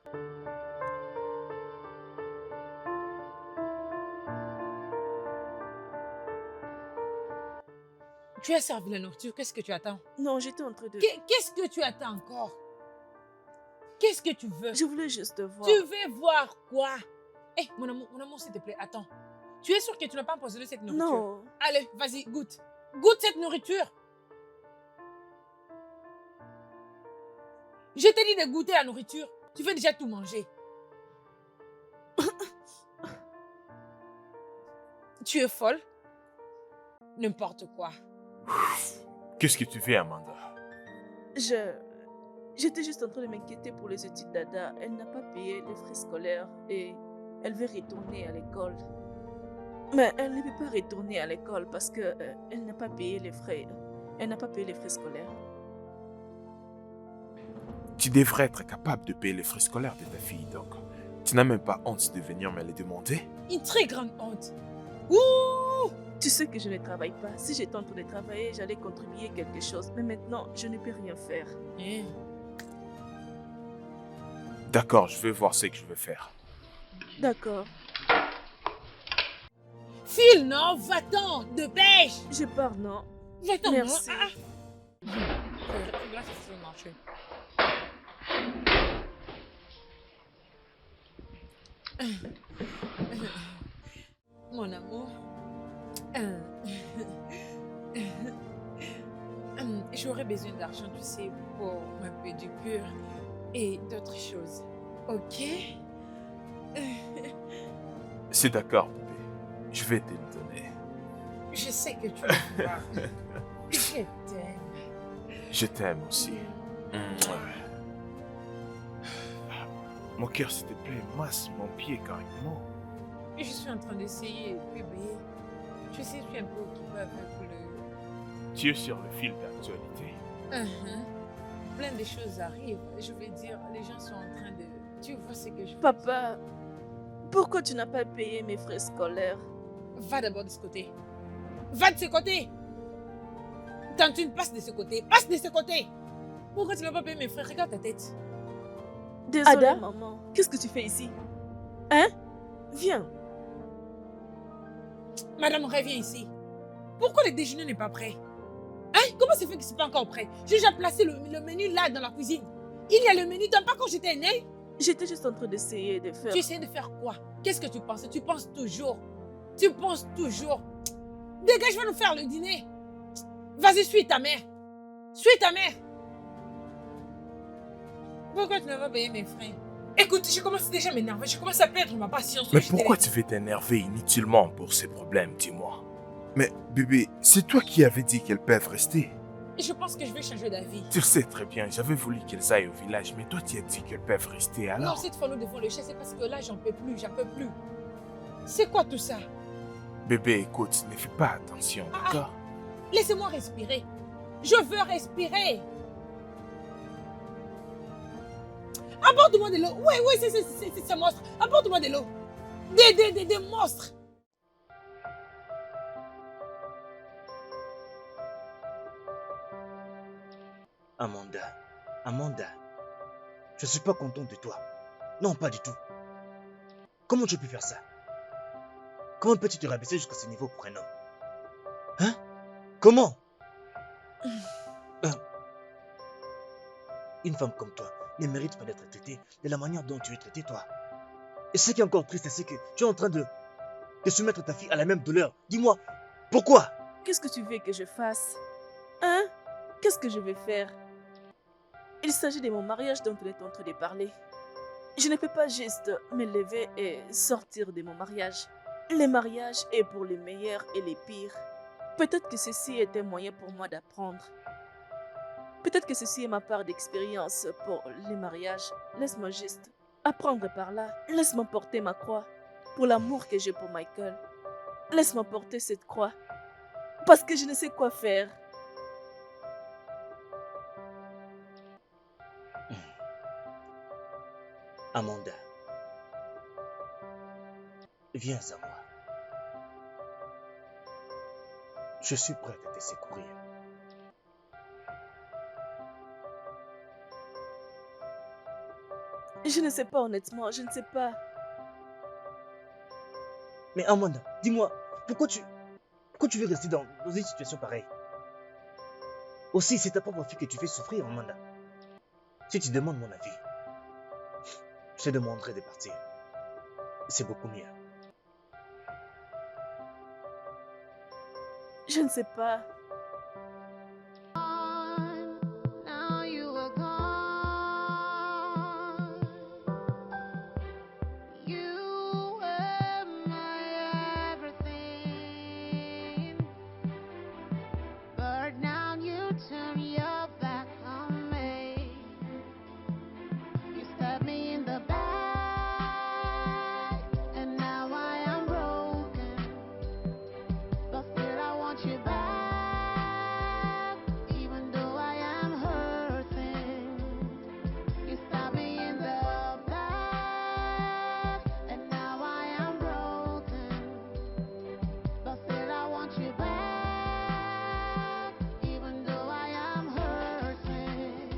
Tu as servi la nourriture, qu'est-ce que tu attends? Non, j'étais en train de... Qu'est-ce que tu attends encore? Qu'est-ce que tu veux? Je voulais juste voir. Tu veux voir quoi? Eh, mon amour, s'il te plaît, attends. Tu es sûr que tu n'as pas empoisonné cette nourriture? Non. Allez, vas-y, goûte. Goûte cette nourriture. Je t'ai dit de goûter la nourriture. Tu veux déjà tout manger. Tu es folle? N'importe quoi. Qu'est-ce que tu fais, Amanda? J'étais juste en train de m'inquiéter pour les études d'Ada. Elle n'a pas payé les frais scolaires et elle veut retourner à l'école. Mais elle ne peut pas retourner à l'école parce que elle n'a pas payé les frais. Elle n'a pas payé les frais scolaires. Tu devrais être capable de payer les frais scolaires de ta fille, donc. Tu n'as même pas honte de venir me les demander? Une très grande honte. Ouh! Tu sais que je ne travaille pas. Si j'étais en train de travailler, j'allais contribuer quelque chose. Mais maintenant, je ne peux rien faire. Hein? D'accord, je vais voir ce que je vais faire. D'accord. File, non? Va-t'en! Dépêche! Je pars, non? Va-t'en, non? Merci. Là, ça fait marcher. Mon amour. J'aurais besoin d'argent, tu sais, pour ma pédicure et d'autres choses. Ok? C'est d'accord, bébé. Je vais te le donner. Je sais que tu le vois. Je t'aime. Je t'aime aussi. Mon cœur, s'il te plaît, masse mon pied correctement. Je suis en train d'essayer, bébé. Je sais, je suis un peu occupée avec le... Tu es sur le fil d'actualité. Plein de choses arrivent. Je veux dire, les gens sont en train de... Tu vois ce que je veux Papa, pourquoi tu n'as pas payé mes frais scolaires? dire? Va d'abord de ce côté. Va de ce côté. Tantine, passe de ce côté. Passe de ce côté. Pourquoi tu n'as pas payé mes frères? Regarde ta tête. Désolée, Ada? maman. Qu'est-ce que tu fais ici? Hein? Viens. Madame, reviens ici. Pourquoi le déjeuner n'est pas prêt? Hein? Comment ça fait que c'est pas encore prêt? J'ai déjà placé le menu là dans la cuisine. Il y a le menu, t'as pas quand j'étais née? J'étais juste en train d'essayer de faire... Tu essaies de faire quoi? Qu'est-ce que tu penses? Tu penses toujours. Tu penses toujours. Dégage, va nous faire le dîner. Vas-y, suis ta mère. Suis ta mère. Pourquoi tu n'as pas payé mes frais? Écoute, je commence déjà à m'énerver. Je commence à perdre ma patience. Mais Je pourquoi t'ai- tu veux t'énerver inutilement pour ces problèmes, dis-moi? Mais bébé, c'est toi qui avais dit qu'elles peuvent rester. Je pense que je vais changer d'avis. Tu le sais très bien, j'avais voulu qu'elles aillent au village, mais toi tu as dit qu'elles peuvent rester Non, alors. cette fois, nous devons le chasser parce que là, j'en peux plus. J'en peux plus. C'est quoi tout ça? Bébé, écoute, ne fais pas attention, d'accord? Laissez-moi respirer. Je veux respirer. Apporte-moi de l'eau. Oui, c'est ce monstre. Apporte-moi de l'eau. Des monstres. Amanda, je suis pas content de toi. Non, pas du tout. Comment tu peux faire ça? Comment peux-tu te rabaisser jusqu'à ce niveau pour un homme? Hein? Comment? Une femme comme toi ne mérite pas d'être traitée de la manière dont tu es traité, toi. Et ce qui est encore triste, c'est que tu es en train de soumettre ta fille à la même douleur. Dis-moi, pourquoi? Qu'est-ce que tu veux que je fasse? Hein? Qu'est-ce que je vais faire? Il s'agit de mon mariage dont on est en train de parler. Je ne peux pas juste me lever et sortir de mon mariage. Le mariage est pour les meilleurs et les pires. Peut-être que ceci est un moyen pour moi d'apprendre. Peut-être que ceci est ma part d'expérience pour les mariages. Laisse-moi juste apprendre par là. Laisse-moi porter ma croix pour l'amour que j'ai pour Michael. Laisse-moi porter cette croix. Parce que je ne sais quoi faire. Amanda, viens à moi. Je suis prête à te secourir. Je ne sais pas honnêtement, je ne sais pas. Mais Amanda, dis-moi, pourquoi tu veux rester dans une situation pareille? Aussi, c'est ta propre fille que tu fais souffrir, Amanda. Si tu demandes mon avis, je te demanderai de partir. C'est beaucoup mieux. Je ne sais pas. Now you are gone. You were my everything, but now you turn your back on me. You stabbed me in the back, and now I am broken. But still I want you back, even though I am hurting. You stabbed me in the back, and now I am broken. But still I want you back, even though I am hurting.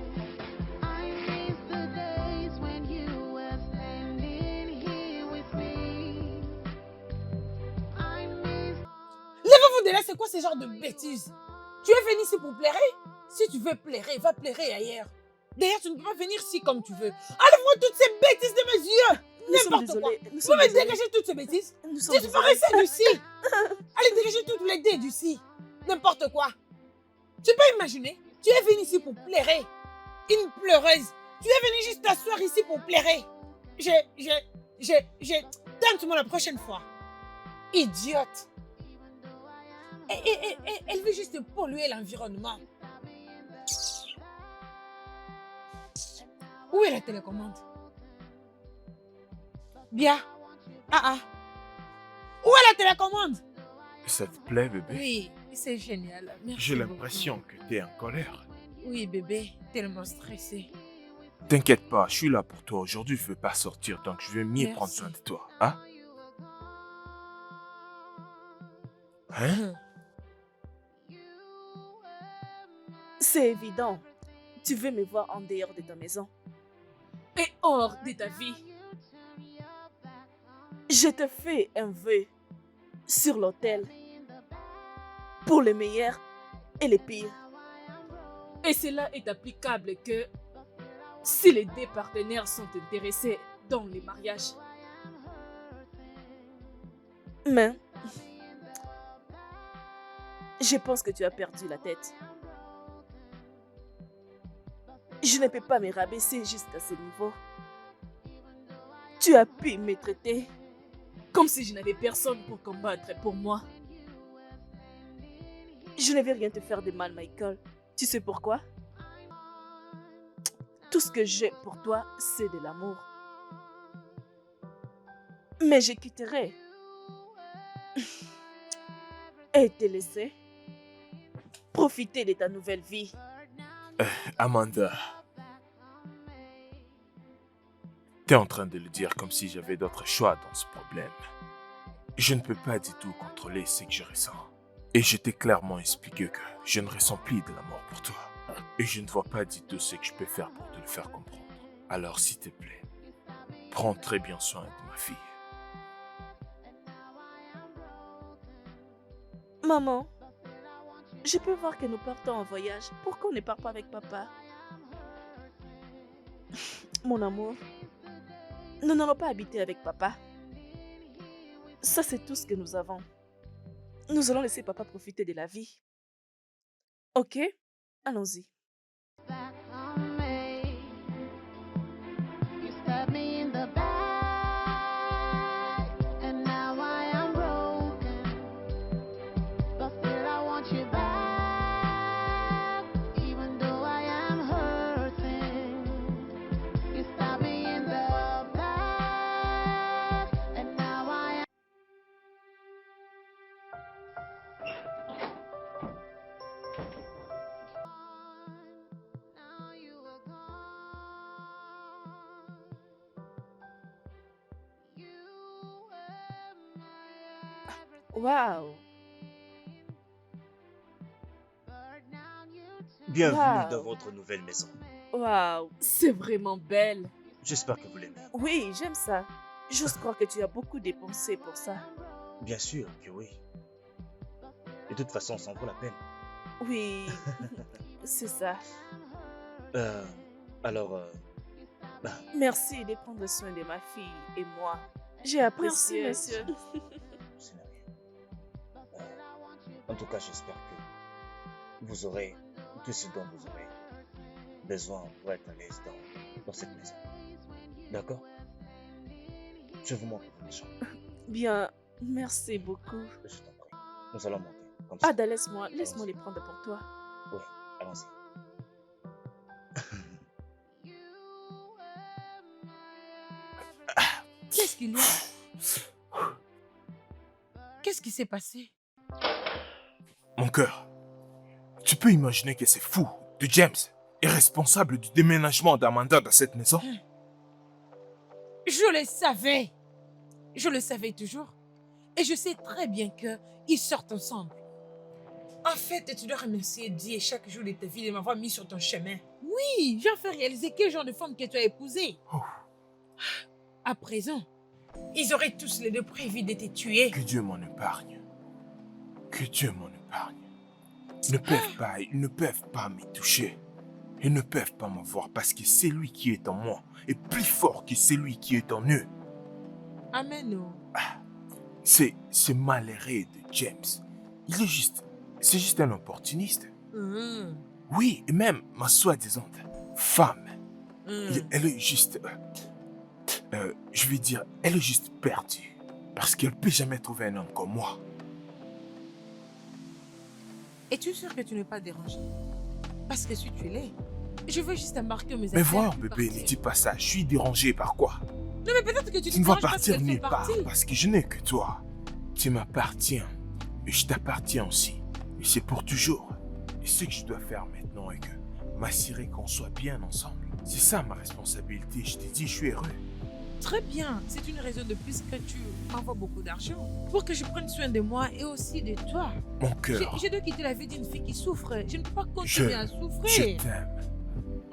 I miss the days when you were standing here with me. I miss. Lève-vous de là, c'est quoi ce genre de bêtises? Tu es venu ici pour plairer? Si tu veux plairer, va plairer ailleurs. D'ailleurs, tu ne peux pas venir ici comme tu veux. Enlève-moi toutes ces bêtises de mes yeux! Nous sommes N'importe quoi. désolés. Nous Vous sommes me désolés. dégagez toutes ces bêtises? Nous sommes désolés. Disparaissez d'ici! Allez, dégagez toutes les dés d'ici! N'importe quoi. Tu peux imaginer? Tu es venu ici pour plairer. Une pleureuse. Tu es venu juste t'asseoir ici pour plairer. Tente-moi la prochaine fois. Idiote. Elle veut juste polluer l'environnement. Où est la télécommande? Bien. Où est la télécommande? Ça te plaît, bébé? Oui, c'est génial. Merci J'ai beaucoup. l'impression que t'es en colère. Oui, bébé, tellement stressé. T'inquiète pas, je suis là pour toi. Aujourd'hui, je veux pas sortir, donc je vais mieux Merci. prendre soin de toi. Hein? Hein? C'est évident. Tu veux me voir en dehors de ta maison. Et hors de ta vie. Je te fais un vœu sur l'autel. Pour les meilleurs et les pires. Et cela est applicable que si les deux partenaires sont intéressés dans les mariages. Mais je pense que tu as perdu la tête. Je ne peux pas me rabaisser jusqu'à ce niveau. Tu as pu me traiter comme si je n'avais personne pour combattre pour moi. Je ne vais rien te faire de mal, Michael. Tu sais pourquoi? Tout ce que j'ai pour toi, c'est de l'amour. Mais je quitterai et te laisser profiter de ta nouvelle vie. Amanda. T'es en train de le dire comme si j'avais d'autres choix dans ce problème. Je ne peux pas du tout contrôler ce que je ressens. Et je t'ai clairement expliqué que je ne ressens plus de l'amour pour toi. Et je ne vois pas du tout ce que je peux faire pour te le faire comprendre. Alors s'il te plaît, prends très bien soin de ma fille. Maman, je peux voir que nous partons en voyage. Pourquoi on ne part pas avec papa? Mon amour, nous n'allons pas habiter avec papa. Ça, c'est tout ce que nous avons. Nous allons laisser papa profiter de la vie. Ok? Allons-y. Back on me. You stabbed me in the back, and now I am broken. But still I want you back, even though I am hurting. You stabbed me in the back, and now I am. Waouh. Bienvenue Wow. dans votre nouvelle maison. Waouh. C'est vraiment belle. J'espère que vous l'aimez. Oui, j'aime ça. J'ose croire que tu as beaucoup dépensé pour ça. Bien sûr que oui. De toute façon, ça en vaut la peine. Oui, c'est ça. Euh, alors, bah, Merci de prendre soin de ma fille et moi. J'ai apprécié. Merci, monsieur. ce n'est rien. En tout cas, j'espère que vous aurez tout ce dont vous aurez besoin pour être à l'aise dans cette maison. D'accord? Je vous montre votre chambre. Bien, merci beaucoup. Je t'en prie. Nous allons monter. Comme ça. Ada, laisse-moi les prendre pour toi. Oui, allons-y. Qu'est-ce qu'il y a? Qu'est-ce qui s'est passé? Mon cœur, tu peux imaginer que c'est fou de James est responsable du déménagement d'Amanda dans cette maison? Je le savais. Je le savais toujours. Et je sais très bien qu'ils sortent ensemble. En fait, tu dois remercier Dieu chaque jour de ta vie de m'avoir mis sur ton chemin. Oui, j'ai fait réaliser quel genre de femme que tu as épousée. Oh. À présent, ils auraient tous les deux prévu de te tuer. Que Dieu m'en épargne. Que Dieu m'en épargne. Ils ne peuvent pas me toucher. Ils ne peuvent pas me voir parce que celui qui est en moi est plus fort que celui qui est en eux. Amen. Oh. C'est malheureux de James. C'est juste un opportuniste. Mhm. Oui, et même ma soi-disant femme, Mhm. elle est juste... je vais dire, elle est juste perdue. Parce qu'elle ne peut jamais trouver un homme comme moi. Es-tu sûr que tu n'es pas dérangé? Parce que si tu l'es, je veux juste embarquer mes Mais affaires. voyons, puis bébé, partir. ne dis pas ça. Je suis dérangé par quoi? Non, mais peut-être que tu Tu ne vas déranges parce partir qu'elle fait nulle part partie. parce que je n'ai que toi. Tu m'appartiens. Et je t'appartiens aussi. Et c'est pour toujours. Et ce que je dois faire maintenant est que m'assurer qu'on soit bien ensemble. C'est ça ma responsabilité. Je t'ai dit, je suis heureux. Très bien, c'est une raison de plus que tu m'envoies beaucoup d'argent pour que je prenne soin de moi et aussi de toi. Mon cœur, Je dois quitter la vie d'une fille qui souffre. Je ne peux pas je continuer à souffrir. t'aime.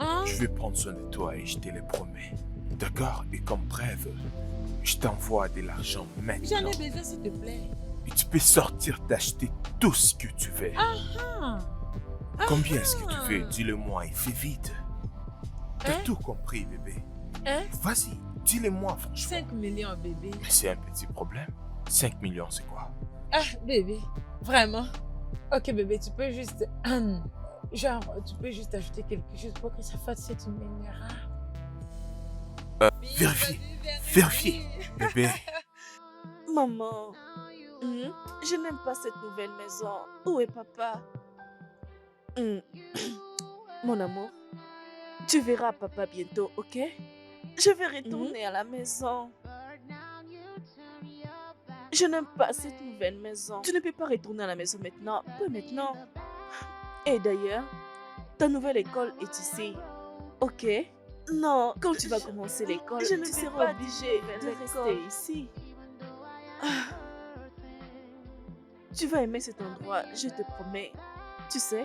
Hein? Je vais prendre soin de toi et je te le promets. D'accord? Et comme preuve, je t'envoie de l'argent J'en maintenant. ai besoin, s'il te plaît. Et tu peux sortir d'acheter tout ce que tu veux. Ah. Combien est-ce que tu veux? Dis-le-moi et fais vite. T'as Hein? tout compris, bébé. Hein? Vas-y, dis-le-moi franchement. 5 millions, bébé. Mais c'est un petit problème. 5 millions, c'est quoi? Ah, bébé, vraiment. Ok, bébé, tu peux juste... genre, tu peux juste ajouter quelque chose pour que ça fasse cette manière. Vérifiez, bébé. Maman, je n'aime pas cette nouvelle maison. Où est papa? Mon amour, tu verras papa bientôt, ok? Je vais retourner à la maison. Je n'aime pas cette nouvelle maison. Tu ne peux pas retourner à la maison maintenant. Pas maintenant. Et d'ailleurs, ta nouvelle école est ici. Ok? Non, quand tu vas commencer l'école, je ne tu vais seras pas obligé d'une de nouvelle rester école. ici. Ah. Tu vas aimer cet endroit, je te promets. Tu sais,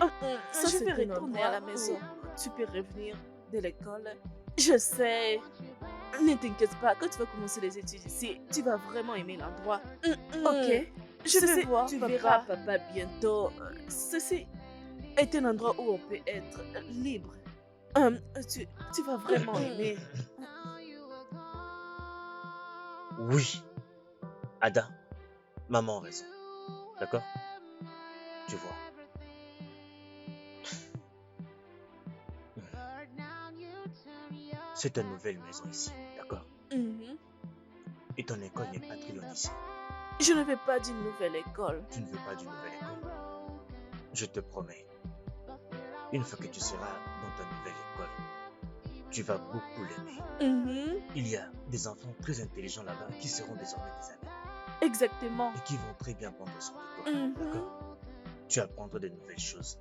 ça je vais retourner à la maison. Tu peux revenir de l'école. Je sais. Ne t'inquiète pas, quand tu vas commencer les études ici, tu vas vraiment aimer l'endroit. Ok? Je vais voir, tu verras papa bientôt. Ceci est un endroit où on peut être libre. Tu vas vraiment aimer. Oui. Ada, maman a raison. D'accord? Tu vois. C'est ta nouvelle maison ici, d'accord? Mhm. Et ton école n'est pas très loin d'ici. Je ne vais pas d'une nouvelle école. Tu ne veux pas d'une nouvelle école. Je te promets. Une fois que tu seras dans ta nouvelle école, tu vas beaucoup l'aimer. Mhm. Il y a des enfants très intelligents là-bas qui seront désormais des amis Exactement. et qui vont très bien prendre soin de toi. Mhm. D'accord? Tu apprendras de nouvelles choses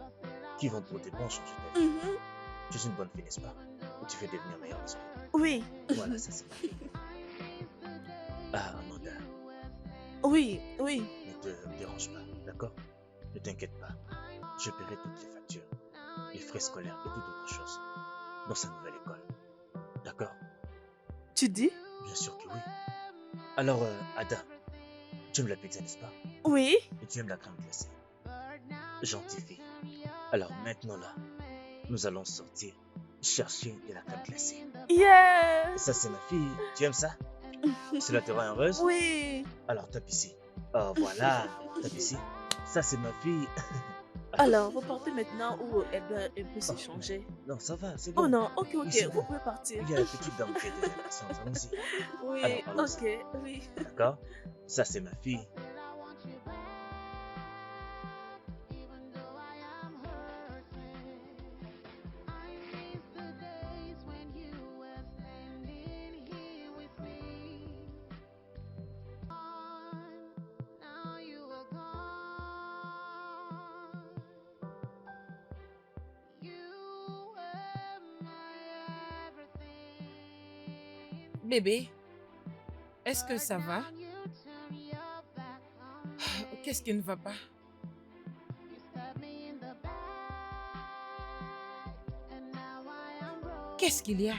qui vont pour tes bons changer ta vie. Mhm. Tu es une bonne fille, n'est-ce pas? Ou tu veux devenir meilleure, n'est-ce pas? Oui. Voilà, ça c'est ma fille. Ah, Amanda, Oui, oui. ne te dérange pas, d'accord? Ne t'inquiète pas. Je paierai toutes les factures, les frais scolaires et toute autre chose dans sa nouvelle école. D'accord? Tu dis? Bien sûr que oui. Alors, Ada, tu aimes la pizza, n'est-ce pas? Oui. Et tu aimes la crème glacée. Gentille fille. Alors maintenant là, nous allons sortir chercher de la crème glacée. Yeah. Ça c'est ma fille. Tu aimes ça? Cela te rend heureuse? Oui. Alors tape ici. Oh voilà, tape ici. Ça c'est ma fille. Alors, vous partez maintenant ou elle doit un peu s'échanger? Non, ça va, c'est bon. Oh non, ok, Oui, c'est vous bon. pouvez partir. Il y a la petite dame qui est derrière la séance, allons-y. Oui, Alors, allons-y. ok, oui. D'accord? Ça c'est ma fille. Bébé, est-ce que ça va? Qu'est-ce qui ne va pas? Qu'est-ce qu'il y a?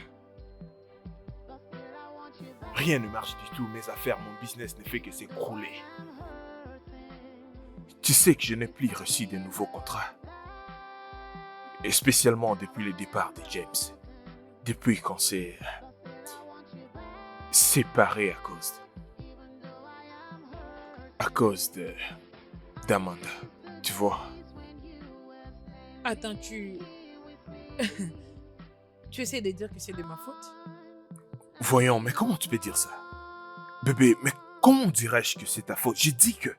Rien ne marche du tout, mes affaires, mon business ne fait que s'écrouler. Tu sais que je n'ai plus reçu de nouveaux contrats. Et spécialement depuis le départ de James. Depuis qu'on s'est séparés à cause d'Amanda. Tu vois? Attends, tu essaies de dire que c'est de ma faute? Voyons, mais comment tu peux dire ça? Bébé, mais comment dirais-je que c'est ta faute? J'ai dit que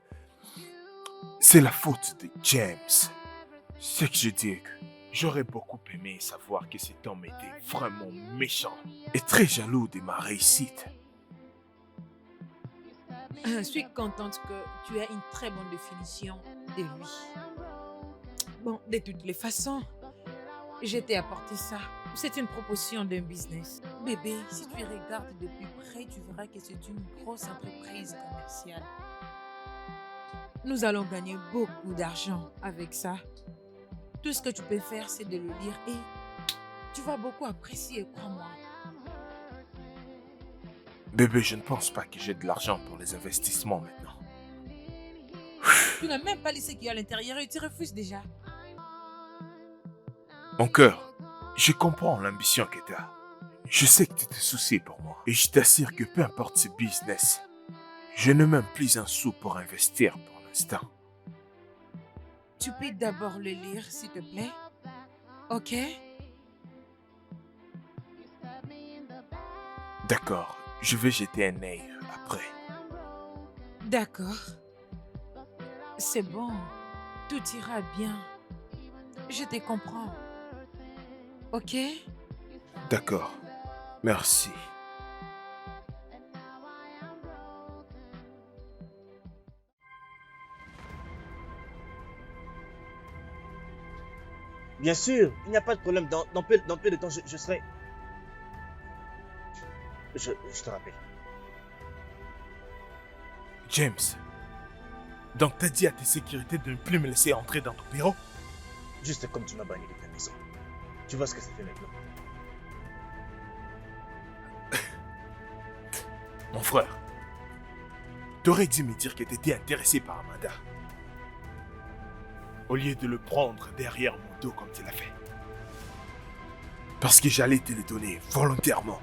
c'est la faute de James. C'est que je dis que j'aurais beaucoup aimé savoir que cet homme était vraiment méchant et très jaloux de ma réussite. Je suis contente que tu aies une très bonne définition de lui. Bon, de toutes les façons, je t'ai apporté ça. C'est une proposition d'un business. Bébé, si tu regardes de plus près, tu verras que c'est une grosse entreprise commerciale. Nous allons gagner beaucoup d'argent avec ça. Tout ce que tu peux faire, c'est de le lire et tu vas beaucoup apprécier, crois-moi. Bébé, je ne pense pas que j'ai de l'argent pour les investissements maintenant. Tu n'as même pas lu ce qu'il y a à l'intérieur et tu refuses déjà. Mon cœur, je comprends l'ambition que tu as. Je sais que tu te soucies pour moi. Et je t'assure que peu importe ce business, je n'ai même plus un sou pour investir pour l'instant. Tu peux d'abord le lire, s'il te plaît. Ok? D'accord, je vais jeter un œil après. D'accord. C'est bon. Tout ira bien. Je te comprends. Ok? D'accord, merci. Bien sûr, il n'y a pas de problème. Dans peu de temps, je serai... Je te rappelle. James, donc t'as dit à tes sécurités de ne plus me laisser entrer dans ton bureau? Juste comme tu m'as banni de ta maison. Tu vois ce que ça fait maintenant? Mon frère, t'aurais dû me dire que t'étais intéressé par Amanda. Au lieu de le prendre derrière mon dos comme tu l'as fait. Parce que j'allais te le donner volontairement.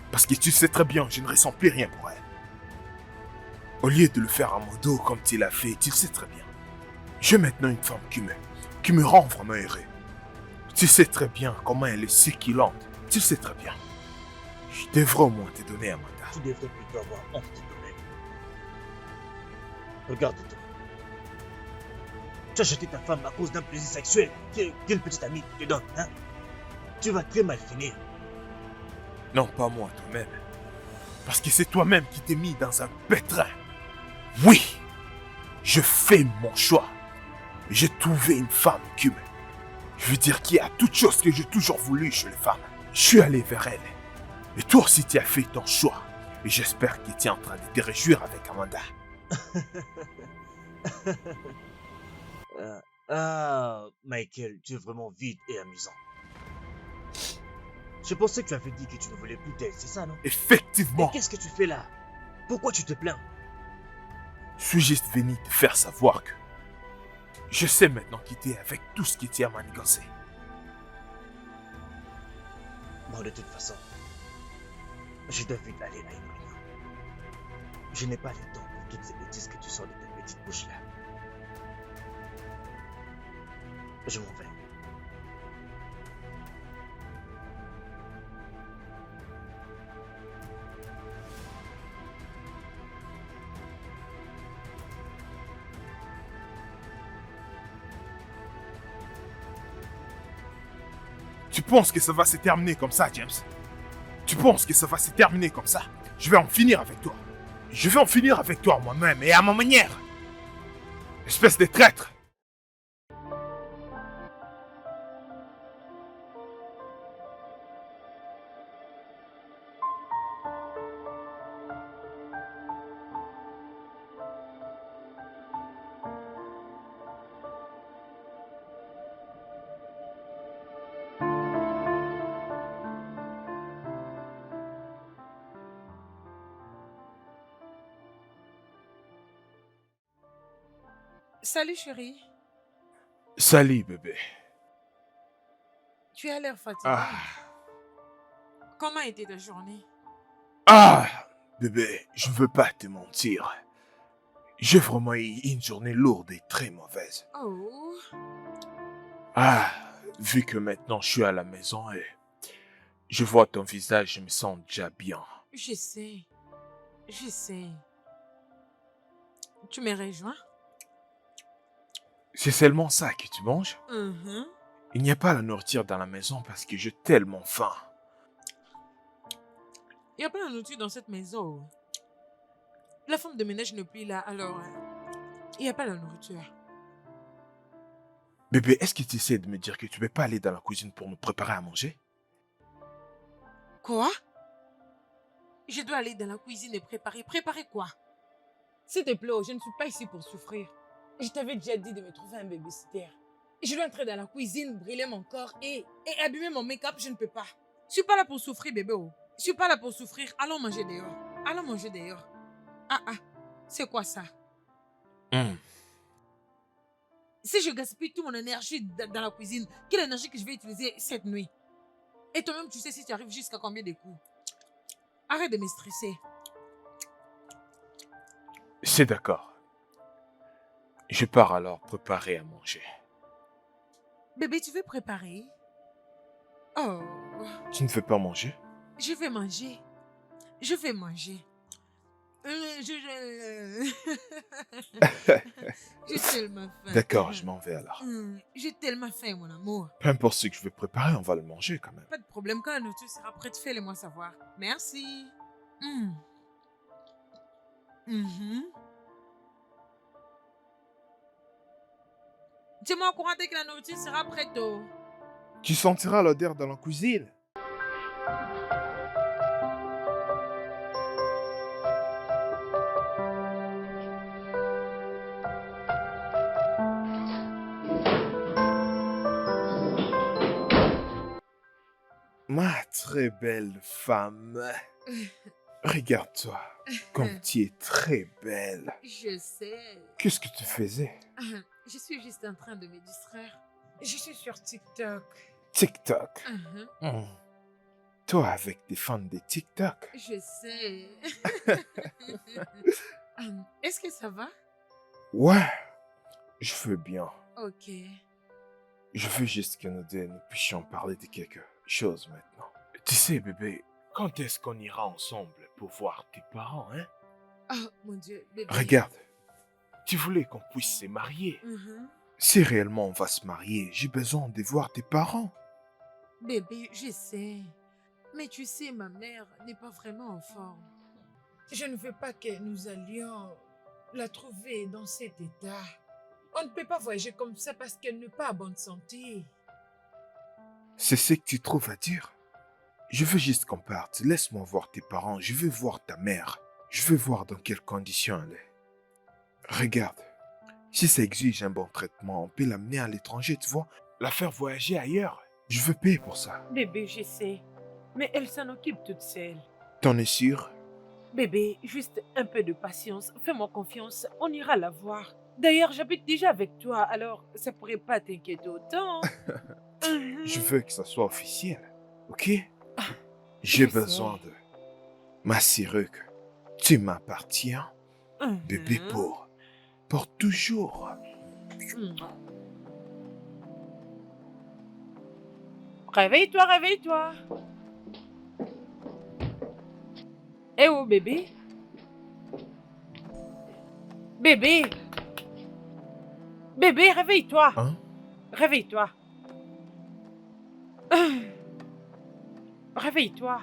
Parce que tu sais très bien que je ne ressens plus rien pour elle. Au lieu de le faire à mon dos comme tu l'as fait, tu le sais très bien. J'ai maintenant une femme qui me rend vraiment heureux. Tu sais très bien comment elle est succulente. Tu le sais très bien. Je devrais au moins te donner Amanda. Tu devrais plutôt avoir honte de toi-même. Regarde-toi. Tu as jeté ta femme à cause d'un plaisir sexuel qu'une petite amie te donne, hein? Tu vas très mal finir. Non, pas moi, toi-même. Parce que c'est toi-même qui t'es mis dans un pétrin. Oui, je fais mon choix. J'ai trouvé une femme qui me... Je veux dire qui a toute chose que j'ai toujours voulu chez les femmes. Je suis allé vers elle. Et toi aussi, tu as fait ton choix. Et j'espère que tu es en train de te réjouir avec Amanda. Michael, tu es vraiment vide et amusant. Je pensais que tu avais dit que tu ne voulais plus d'elle, c'est ça, non? Mais Effectivement, qu'est-ce que tu fais là? Pourquoi tu te plains? je suis juste venu te faire savoir que je sais maintenant quitter avec tout ce qui tient à manigancer. Bon, de toute façon, je dois vite aller à une réunion. Je n'ai pas le temps pour toutes ces bêtises que tu sors de ta petite bouche là. Je m'en vais. Tu penses que ça va se terminer comme ça, James? Tu penses que ça va se terminer comme ça? Je vais en finir avec toi. Je vais en finir avec toi moi-même et à ma manière. Espèce de traître. Salut chérie. Salut, bébé. Tu as l'air fatigué. Ah, Comment a été ta journée? bébé, je ne veux pas te mentir. J'ai vraiment eu une journée lourde et très mauvaise. Oh, Vu que maintenant je suis à la maison et je vois ton visage, je me sens déjà bien. je sais. Je sais. Tu me rejoins? C'est seulement ça que tu manges? Mhm. Il n'y a pas la nourriture dans la maison parce que j'ai tellement faim. Il n'y a pas de nourriture dans cette maison. La femme de ménage n'est plus là, alors il n'y a pas de nourriture. Bébé, est-ce que tu essaies de me dire que tu ne peux pas aller dans la cuisine pour me préparer à manger? Quoi? Je dois aller dans la cuisine et préparer. Préparer quoi? S'il te plaît, je ne suis pas ici pour souffrir. Je t'avais déjà dit de me trouver un babysitter. Je dois entrer dans la cuisine, brûler mon corps et abîmer mon make-up, je ne peux pas. Je suis pas là pour souffrir, bébé. Je suis pas là pour souffrir. Allons manger dehors. Allons manger dehors. C'est quoi ça? Si je gaspille toute mon énergie dans la cuisine, quelle énergie que je vais utiliser cette nuit? Et toi-même, tu sais si tu arrives jusqu'à combien de coups? Arrête de me stresser. C'est d'accord. Je pars alors préparer à manger. Bébé, tu veux préparer? Oh, Tu ne veux pas manger? je vais manger. Je vais manger. J'ai tellement faim. D'accord, je m'en vais alors. J'ai tellement faim, mon amour. Peu importe ce que je vais préparer, on va le manger quand même. Pas de problème, quand la nourriture sera prête, fais-le-moi savoir. Merci. Tiens-moi au courant dès que la nourriture sera prête. Oh. Tu sentiras l'odeur dans la cuisine. Ma très belle femme. Regarde-toi, comme tu es très belle. Je sais. Qu'est-ce que tu faisais? Je suis juste en train de me distraire. Je suis sur TikTok. TikTok. Toi avec des fans de TikTok. Je sais. Est-ce que ça va? Ouais, je veux bien. Ok. Je veux juste que nous deux nous puissions parler de quelque chose maintenant. Tu sais, bébé, quand est-ce qu'on ira ensemble pour voir tes parents, hein? Oh mon Dieu, bébé. Regarde, tu voulais qu'on puisse se marier. Si réellement on va se marier, j'ai besoin de voir tes parents. Bébé, je sais. Mais tu sais, ma mère n'est pas vraiment en forme. Je ne veux pas que nous allions la trouver dans cet état. On ne peut pas voyager comme ça parce qu'elle n'est pas en bonne santé. C'est ce que tu trouves à dire? Je veux juste qu'on parte. Laisse-moi voir tes parents. Je veux voir ta mère. Je veux voir dans quelles conditions elle est. Regarde, Si ça exige un bon traitement, on peut l'amener à l'étranger, tu vois. La faire voyager ailleurs. Je veux payer pour ça. Bébé, je sais. Mais elle s'en occupe toute seule. T'en es sûr? Bébé, juste un peu de patience. Fais-moi confiance. On ira la voir. D'ailleurs, j'habite déjà avec toi, alors ça pourrait pas t'inquiéter autant. Je veux que ça soit officiel, ok? J'ai je sais. besoin de m'assurer que tu m'appartiens, bébé, Mhm. pour toujours. Mhm. Réveille-toi, réveille-toi. Eh oh, bébé. Bébé. Bébé, réveille-toi. Hein? Réveille-toi. Réveille-toi.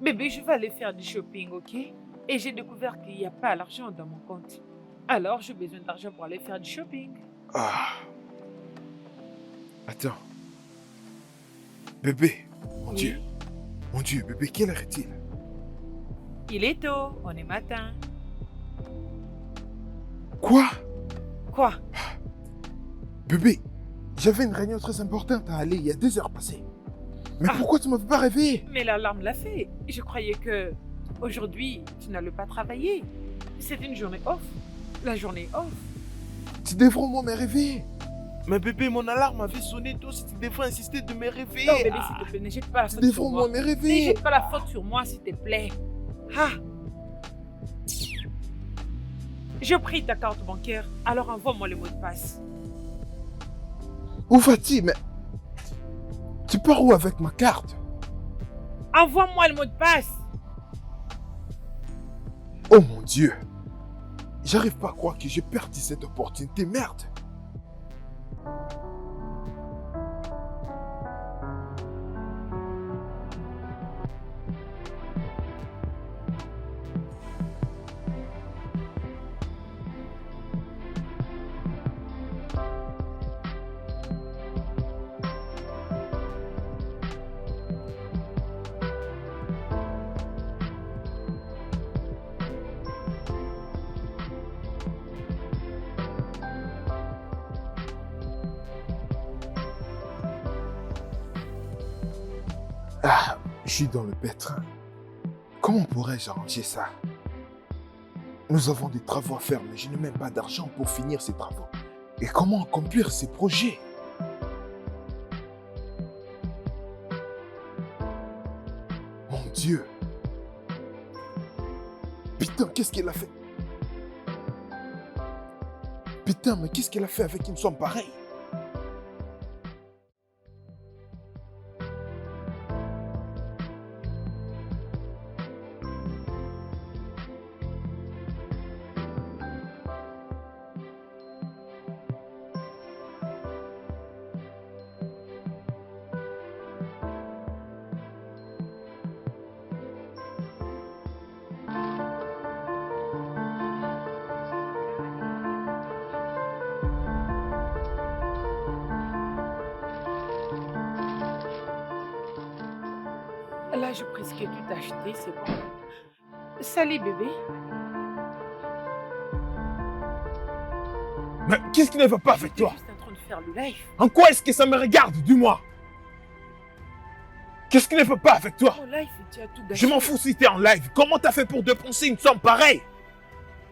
Bébé, je vais aller faire du shopping, ok? Et j'ai découvert qu'il n'y a pas l'argent dans mon compte. Alors, j'ai besoin d'argent pour aller faire du shopping. Ah. Attends. Bébé, mon Oui. Dieu. Mon Dieu, bébé, quelle heure est-il? Il est tôt, on est matin. Quoi? Quoi? Bébé, j'avais une réunion très importante à aller il y a 2 heures passées. Mais Ah. pourquoi tu ne m'avais pas réveillé? Mais l'alarme l'a fait. Je croyais que aujourd'hui, tu n'allais pas travailler. C'est une journée off. La journée off. Tu devrais au moins me réveiller. Mais bébé, mon alarme avait sonné toi si tu devrais insister de me réveiller. Non, bébé, s'il te plaît, ne jette pas la Tu faute devrais sur au moi. moins me Ne réveiller. jette pas la faute sur moi, s'il te plaît. Ah! J'ai pris ta carte bancaire, alors envoie-moi le mot de passe. Où vas-tu? Mais tu pars où avec ma carte? Envoie-moi le mot de passe. Oh mon Dieu. J'arrive pas à croire que j'ai perdu cette opportunité, merde. Ah, je suis dans le pétrin. Comment pourrais-je arranger ça? Nous avons des travaux à faire, mais je n'ai même pas d'argent pour finir ces travaux. Et comment accomplir ces projets? Mon Dieu! Putain, qu'est-ce qu'elle a fait? Putain, mais qu'est-ce qu'elle a fait avec une somme pareille? Là, j'ai presque tout acheté, c'est bon. Salut, bébé. Mais qu'est-ce qui ne va pas avec J'étais toi? juste en train de faire le live. En quoi est-ce que ça me regarde, dis-moi? Qu'est-ce qui ne va pas avec toi? Au live, tu as tout gâché. Je m'en fous si t'es en live. Comment t'as fait pour dépenser une somme pareille?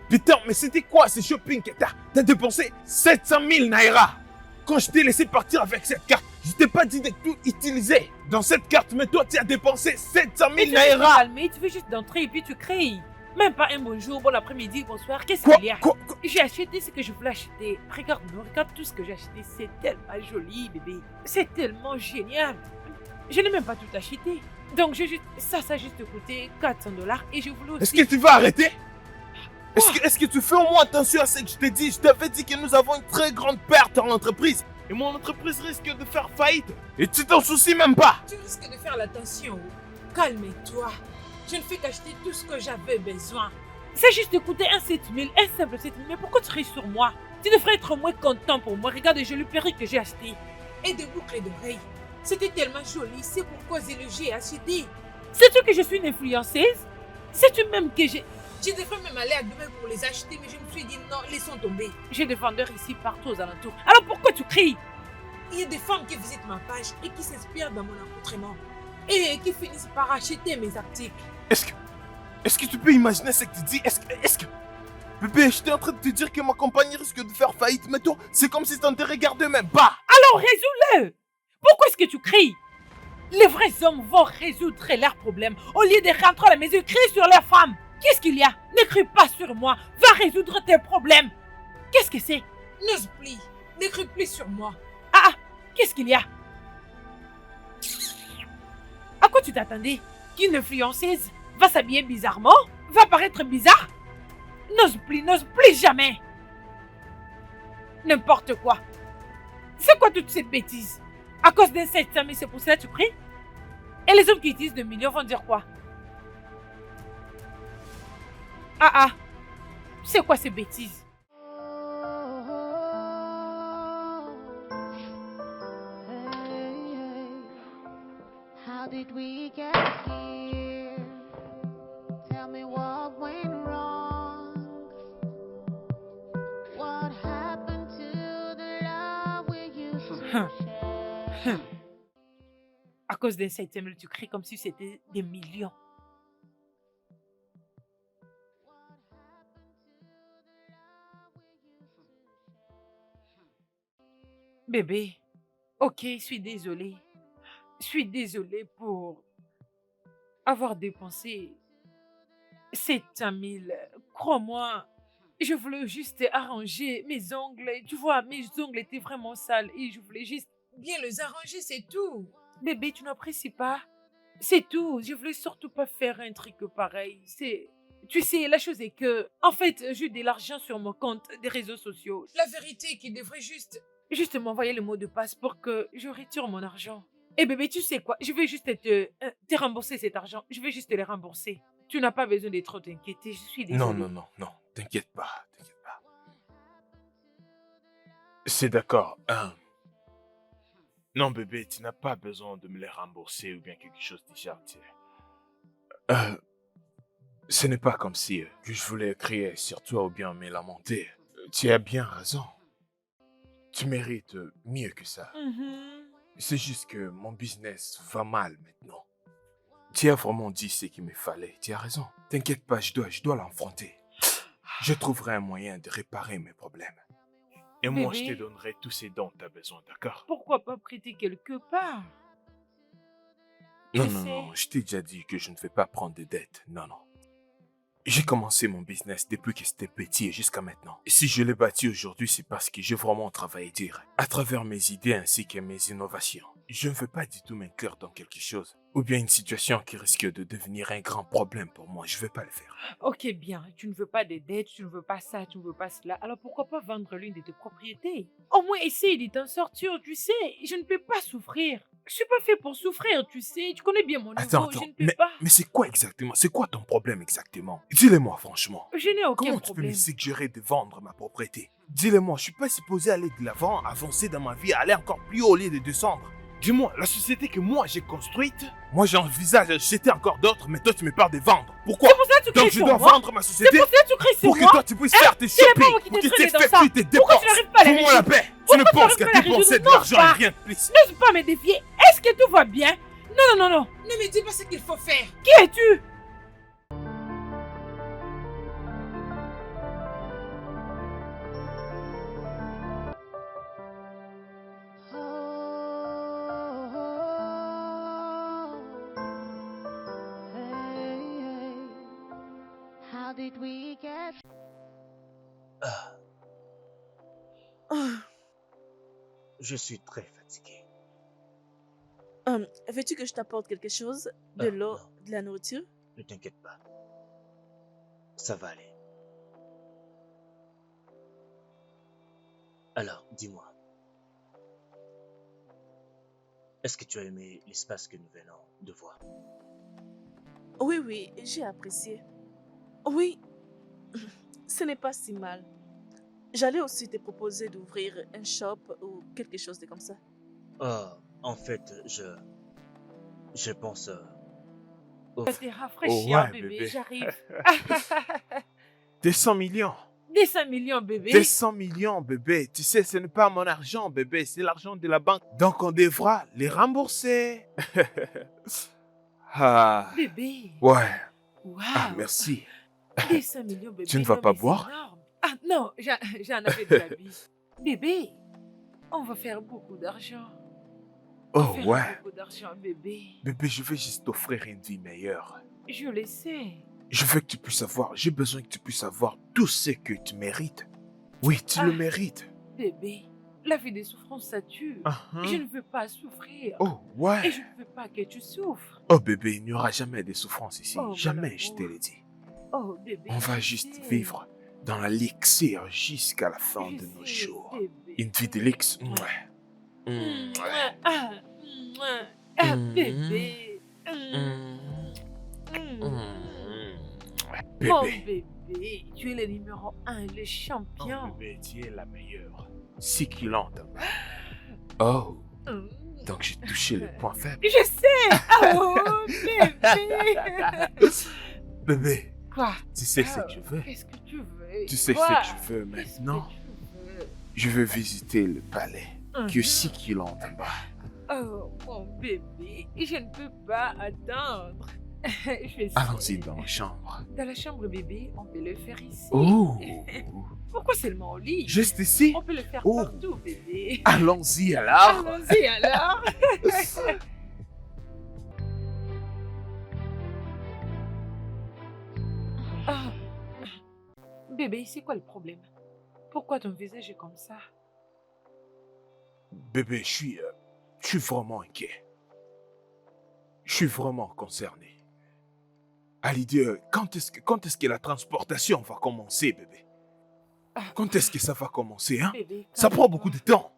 Putain, mais c'était quoi ce shopping que t'as dépensé 700 000 naira? Quand je t'ai laissé partir avec cette carte, je t'ai pas dit de tout utiliser dans cette carte, mais toi tu as dépensé 700 Mais 000 tu veux te naira. calmer, tu veux juste d'entrer et puis tu crées. Même pas un bonjour, bon après-midi, bonsoir, qu'est-ce Quoi? qu'il y a? Quoi? J'ai acheté ce que je voulais acheter. Regarde-moi, regarde tout ce que j'ai acheté. C'est tellement joli, bébé. C'est tellement génial. Je n'ai même pas tout acheté. Donc, ça a juste coûté 400 $ et je voulais Est-ce aussi... que tu vas arrêter? Est-ce que tu fais au moins attention à ce que je t'ai dit? Je t'avais dit que nous avons une très grande perte dans l'entreprise. Et mon entreprise risque de faire faillite. Et tu t'en soucies même pas. Tu risques de faire l'attention. Calme-toi. Je ne fais qu'acheter tout ce que j'avais besoin. C'est juste de coûter un 7000, un simple 7000. Mais pourquoi tu ris sur moi? Tu devrais être moins content pour moi. Regarde, j'ai le perruque que j'ai acheté. Et des boucles d'oreilles. C'était tellement joli. C'est pourquoi j'ai acheté. Sais-tu que je suis une influenceuse? Sais-tu même que j'ai... Je devrais même aller à demain pour les acheter, mais je me suis dit non, laissons tomber. J'ai des vendeurs ici partout aux alentours. Alors pourquoi tu cries? Il y a des femmes qui visitent ma page et qui s'inspirent dans mon accoutrement et qui finissent par acheter mes articles. Est-ce que tu peux imaginer ce que tu dis? Est-ce que... Bébé, j'étais en train de te dire que ma compagnie risque de faire faillite, mais toi, c'est comme si t'en te regardais même. Bah! Alors résous-le! Pourquoi est-ce que tu cries? Les vrais hommes vont résoudre leurs problèmes au lieu de rentrer à la maison et crier sur leurs femmes. Qu'est-ce qu'il y a? Ne crie pas sur moi. Va résoudre tes problèmes. Qu'est-ce que c'est? N'ose plus. Ne crie plus sur moi. Ah, qu'est-ce qu'il y a? À quoi tu t'attendais? Qu'une influenceuse va s'habiller bizarrement? Va paraître bizarre? N'ose plus jamais. N'importe quoi. C'est quoi toutes ces bêtises? À cause d'un 700 000, c'est pour ça que tu cries? Et les hommes qui utilisent 2 millions vont dire quoi? Ah, c'est quoi ces bêtises? How did we get here? Tell me what went wrong. What happened to the love we used to share? À cause d'un 700 000, tu cries comme si c'était des millions. Bébé, ok, je suis désolée. Je suis désolée pour avoir dépensé 700 000. Crois-moi, je voulais juste arranger mes ongles. Tu vois, mes ongles étaient vraiment sales et je voulais juste bien les arranger, c'est tout. Bébé, tu n'apprécies pas? C'est tout. Je voulais surtout pas faire un truc pareil. Tu sais, la chose est que, en fait, j'ai de l'argent sur mon compte des réseaux sociaux. La vérité est qu'il devrait juste m'envoyer le mot de passe pour que je retire mon argent. Eh bébé, tu sais quoi? Je vais juste te rembourser cet argent. Je vais juste te le rembourser. Tu n'as pas besoin de trop t'inquiéter. Je suis désolée. Non. T'inquiète pas. C'est d'accord. Non, bébé, tu n'as pas besoin de me les rembourser ou bien quelque chose du genre. Ce n'est pas comme si que je voulais crier sur toi ou bien me lamenter. Tu as bien raison. Tu mérites mieux que ça. C'est juste que mon business va mal maintenant. Tu as vraiment dit ce qu'il me fallait. Tu as raison. T'inquiète pas, je dois l'affronter. Je trouverai un moyen de réparer mes problèmes. Et moi, je Bébé. te donnerai tous ces dons que tu as besoin, d'accord? Pourquoi pas prêter quelque part? Tu sais. Non, je t'ai déjà dit que je ne vais pas prendre de dettes. Non. J'ai commencé mon business depuis que c'était petit et jusqu'à maintenant. Et si je l'ai bâti aujourd'hui, c'est parce que j'ai vraiment travaillé dur, à travers mes idées ainsi que mes innovations. Je ne veux pas du tout m'inclure dans quelque chose, ou bien une situation qui risque de devenir un grand problème pour moi. Je ne veux pas le faire. Ok, bien. Tu ne veux pas de dettes, tu ne veux pas ça, tu ne veux pas cela. Alors pourquoi pas vendre l'une de tes propriétés? Au moins essaye de t'en sortir, tu sais. Je ne peux pas souffrir. Je suis pas fait pour souffrir, tu sais. Tu connais bien mon niveau, Attends, je ne peux pas. mais c'est quoi exactement? C'est quoi ton problème exactement? Dis-le-moi franchement. Je n'ai aucun Comment tu peux problème. me suggérer de vendre ma propriété? Dis-le-moi, je suis pas supposé aller de l'avant, avancer dans ma vie, aller encore plus haut au lieu de descendre. Dis-moi, la société que moi j'ai construite, moi j'envisage d'acheter encore d'autres, mais toi tu me parles de vendre. Pourquoi? C'est pour ça que tu Donc cries je sur dois moi. vendre ma C'est société pour ça que tu cries sur pour que moi. toi tu puisses faire tes c'est pas shopping, moi qui pour t'ai que tu traité dans ça. effectues tes Pourquoi dépenses. tu n'arrives pas à les Fous-moi la résoudre? paix. Tu Pourquoi ne tu penses n'arrives qu'à pas à les dépenser résoudre? de l'argent Non, et pas. rien de plus. N'ose pas me défier. Est-ce que tout va bien? Non. Ne me dis pas ce qu'il faut faire. Qui es-tu? How did we get Je suis très fatigué. Veux-tu que je t'apporte quelque chose? De Ah, l'eau, non. de la nourriture? Ne t'inquiète pas. Ça va aller. Alors, dis-moi. Est-ce que tu as aimé l'espace que nous venons de voir? Oui, j'ai apprécié. Oui, ce n'est pas si mal. J'allais aussi te proposer d'ouvrir un shop ou quelque chose de comme ça. En fait, je pense Oh, T'es rafraîchir, ouais, bébé, bébé. j'arrive. Des 100 millions. Des 5 millions, bébé. Des 100 millions, bébé. Tu sais, ce n'est pas mon argent, bébé. C'est l'argent de la banque. Donc, on devra les rembourser. Ah, Bébé. ouais. Waouh. Ah, merci. Des 5 millions, bébé. Tu ne vas non, pas mais c'est boire? énorme. Ah non, j'en avais de la bise. Bébé, on va faire beaucoup d'argent. On va Oh, faire ouais. beaucoup d'argent, bébé. Bébé, je veux juste t'offrir une vie meilleure. Je le sais. Je veux que tu puisses avoir, j'ai besoin que tu puisses avoir tout ce que tu mérites. Oui, tu le Ah. mérites. Bébé, la vie des souffrances, ça tue. Je ne veux pas souffrir. Oh, Et ouais. je ne veux pas que tu souffres. Oh, bébé, il n'y aura jamais de souffrance ici. Oh, mon Jamais, je te amour. l'ai dit. Oh, bébé. On va je juste sais. vivre dans la l'élixir jusqu'à la fin Je de nos sais, jours. bébé. Une vie de luxe. Mouah. Ouais. Ah, ah, Mm. bébé. Mon Bébé. bébé, tu es le numéro 1, le Oh, champion. bébé, tu es la meilleure. 6 kilos. Oh, Mm. donc j'ai touché le point faible. Je sais. Oh, bébé. Bébé, Quoi? tu sais ce que je veux. Qu'est-ce que tu veux? Tu sais Quoi? ce que je veux Qu'est-ce maintenant. que tu veux? Je veux visiter le palais qui est Mhm. 6 kilos en bas. Oh, mon bébé, je ne peux pas attendre. Je vais Allons-y essayer. dans la chambre. Dans la chambre, bébé, on peut le faire ici. Oh, Pourquoi seulement au lit? juste ici. On peut le faire Oh. partout, bébé. Allons-y alors. Allons-y alors. Ah. Bébé, c'est quoi le problème? Pourquoi ton visage est comme ça? Bébé, je suis vraiment inquiet. Je suis vraiment concerné. À l'idée, quand est-ce que la transportation va commencer, bébé? Ah. Quand est-ce que ça va commencer, hein? Bébé, Ça prend beaucoup de temps.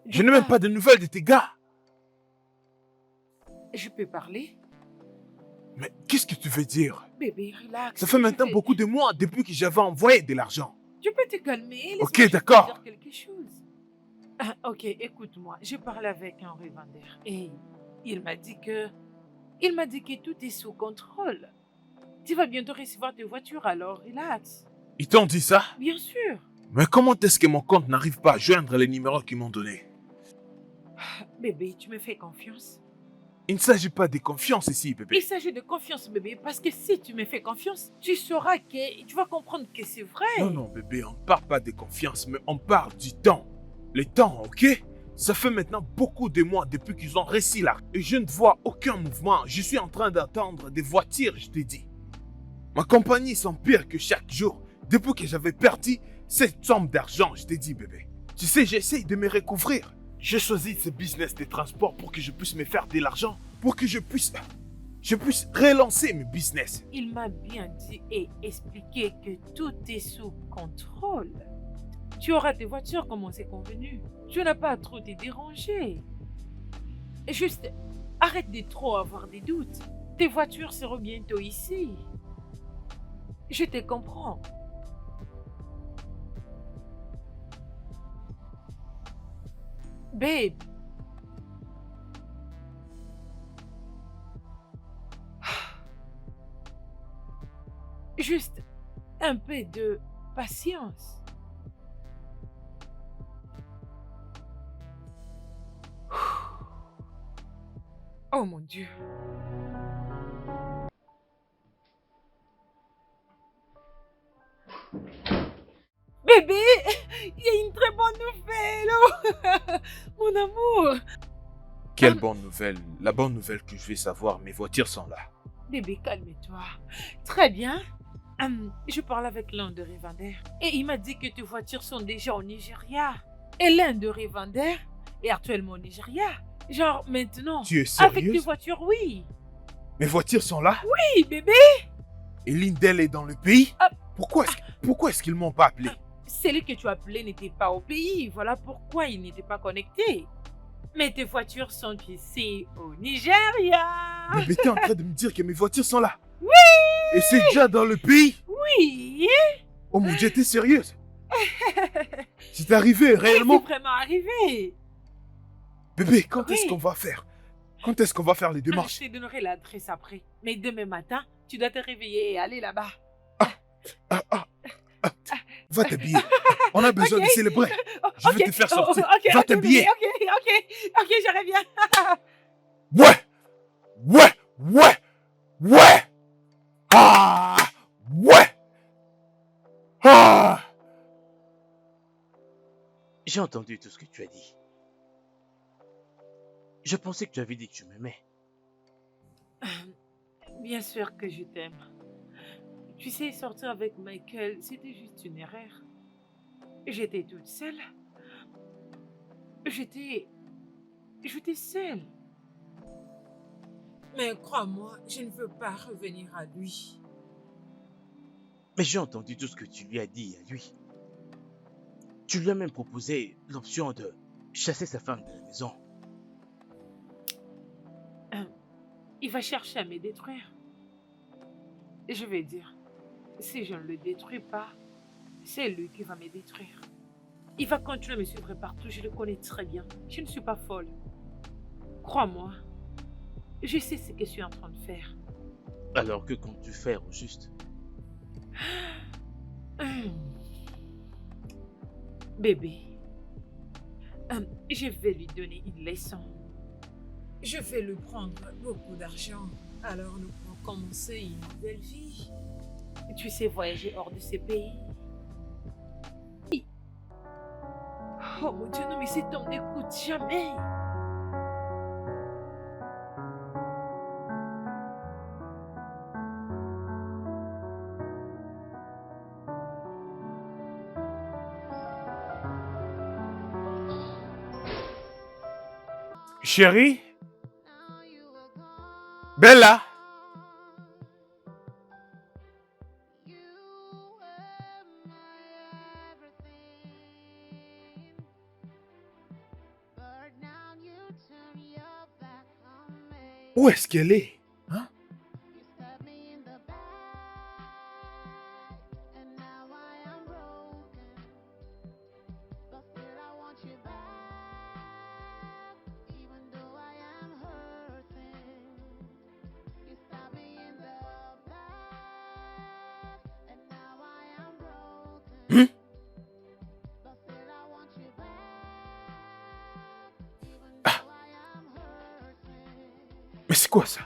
Je Je n'ai même pas de nouvelles de tes gars. Je peux parler? Mais qu'est-ce que tu veux dire? Bébé, relax. Ça fait Je maintenant vais- beaucoup de mois depuis que j'avais envoyé de l'argent. Tu peux te calmer. Ok, laisse-moi juste d'accord. te dire quelque chose. Ah, ok, écoute-moi. J'ai parlé avec un revendeur et il m'a dit que tout est sous contrôle. Tu vas bientôt recevoir tes voitures, alors relax. Ils t'ont dit ça? Bien sûr. Mais comment est-ce que mon compte n'arrive pas à joindre les numéros qu'ils m'ont donnés? Bébé, tu me fais confiance. Il ne s'agit pas de confiance ici, bébé. Il s'agit de confiance, bébé, parce que si tu me fais confiance, tu sauras que tu vas comprendre que c'est vrai. Non, non, bébé, on ne parle pas de confiance, mais on parle du temps. Le temps, ok? Ça fait maintenant beaucoup de mois depuis qu'ils ont réussi là. Et je ne vois aucun mouvement. Je suis en train d'attendre des voitures, je t'ai dit. Ma compagnie s'empire que chaque jour. Depuis que j'avais perdu cette somme d'argent, je t'ai dit, bébé. Tu sais, j'essaye de me recouvrir. J'ai choisi ce business de transport pour que je puisse me faire de l'argent. Pour que je puisse relancer mes business. Il m'a bien dit et expliqué que tout est sous contrôle. Tu auras tes voitures comme on s'est convenu. Tu n'as pas à trop te déranger. Et juste, arrête de trop avoir des doutes. Tes voitures seront bientôt ici. Je te comprends. Babe. Juste un peu de patience. Oh mon Dieu. Bébé, il y a une très bonne nouvelle. Oh. Mon amour. Quelle bonne nouvelle. La bonne nouvelle que je vais savoir, mes voitures sont là. Bébé, calme-toi. Très bien. Je parle avec l'un de revendeurs et il m'a dit que tes voitures sont déjà au Nigeria. Et l'un de revendeurs est actuellement au Nigeria. Genre maintenant. Tu es Avec tes sérieuse? voitures, oui. Mes voitures sont là? Oui, bébé. Et l'une d'elles est dans le pays? Ah. Pourquoi est-ce qu'ils m'ont pas appelé? Celui que tu as appelé n'était pas au pays. Voilà pourquoi il n'était pas connecté. Mais tes voitures sont ici au Nigeria. Mais t'es en train de me dire que mes voitures sont là? Oui. Et c'est déjà dans le pays? Oui. Oh mon Dieu, t'es sérieuse? C'est arrivé C'est réellement? vraiment arrivé. Bébé, quand est-ce Oui. qu'on va faire? Quand est-ce qu'on va faire les Je démarches? te donnerai l'adresse après. Mais demain matin, tu dois te réveiller et aller là-bas. Ah, ah, ah, va t'habiller. On a besoin Ok. de célébrer. Oh, Je vais ok. te faire Oh, sortir. ok, Va ok, t'habiller. ok, je reviens. Ouais! Ouais! Ouais! Ouais! Ah! Ouais! Ah! J'ai entendu tout ce que tu as dit. Je pensais que tu avais dit que tu m'aimais. Bien sûr que je t'aime. Tu sais, sortir avec Michael, c'était juste une erreur. J'étais toute seule. J'étais seule. Mais crois-moi, je ne veux pas revenir à lui. Mais j'ai entendu tout ce que tu lui as dit à lui. Tu lui as même proposé l'option de chasser sa femme de la maison. Il va chercher à me détruire. Et je vais dire, si je ne le détruis pas, c'est lui qui va me détruire. Il va continuer à me suivre partout, je le connais très bien. Je ne suis pas folle. Crois-moi, je sais ce que je suis en train de faire. Alors que comptes-tu faire au juste? Bébé, je vais lui donner une leçon. Je vais lui prendre beaucoup d'argent. Alors nous pourrons commencer une nouvelle vie. Tu sais voyager hors de ce pays. Oh mon Dieu, non mais cet homme n'écoute jamais. Chérie? Bella? Où est-ce qu'elle est? Hein? Hmm? Ah. Mais c'est quoi ça?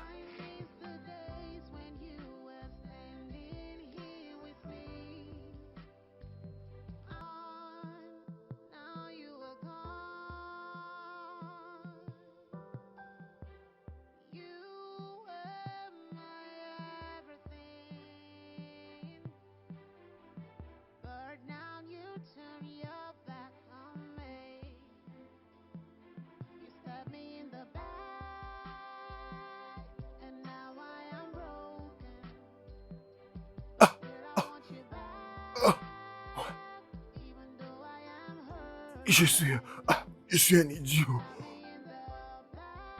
Je suis un idiot.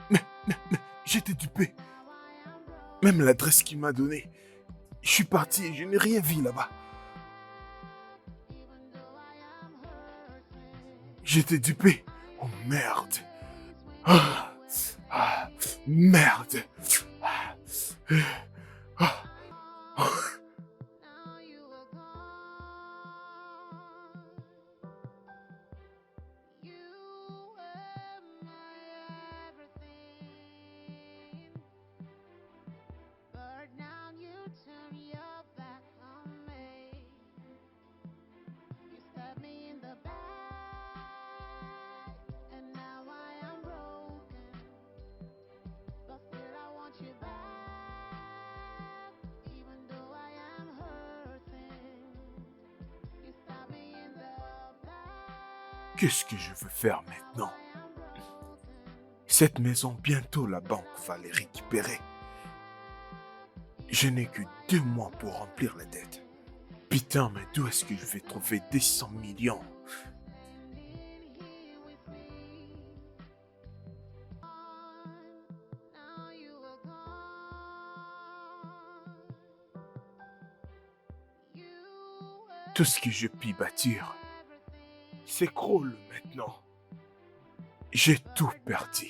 Mais j'étais dupé. Même l'adresse qu'il m'a donnée. Je suis parti et je n'ai rien vu là-bas. J'étais dupé. Oh merde. Merde. Qu'est-ce que je veux faire maintenant? Cette maison, bientôt la banque va les récupérer. Je n'ai que 2 mois pour remplir la dette. Putain, mais d'où est-ce que je vais trouver des 100 millions? Tout ce que je puis bâtir s'écroule maintenant. J'ai tout perdu.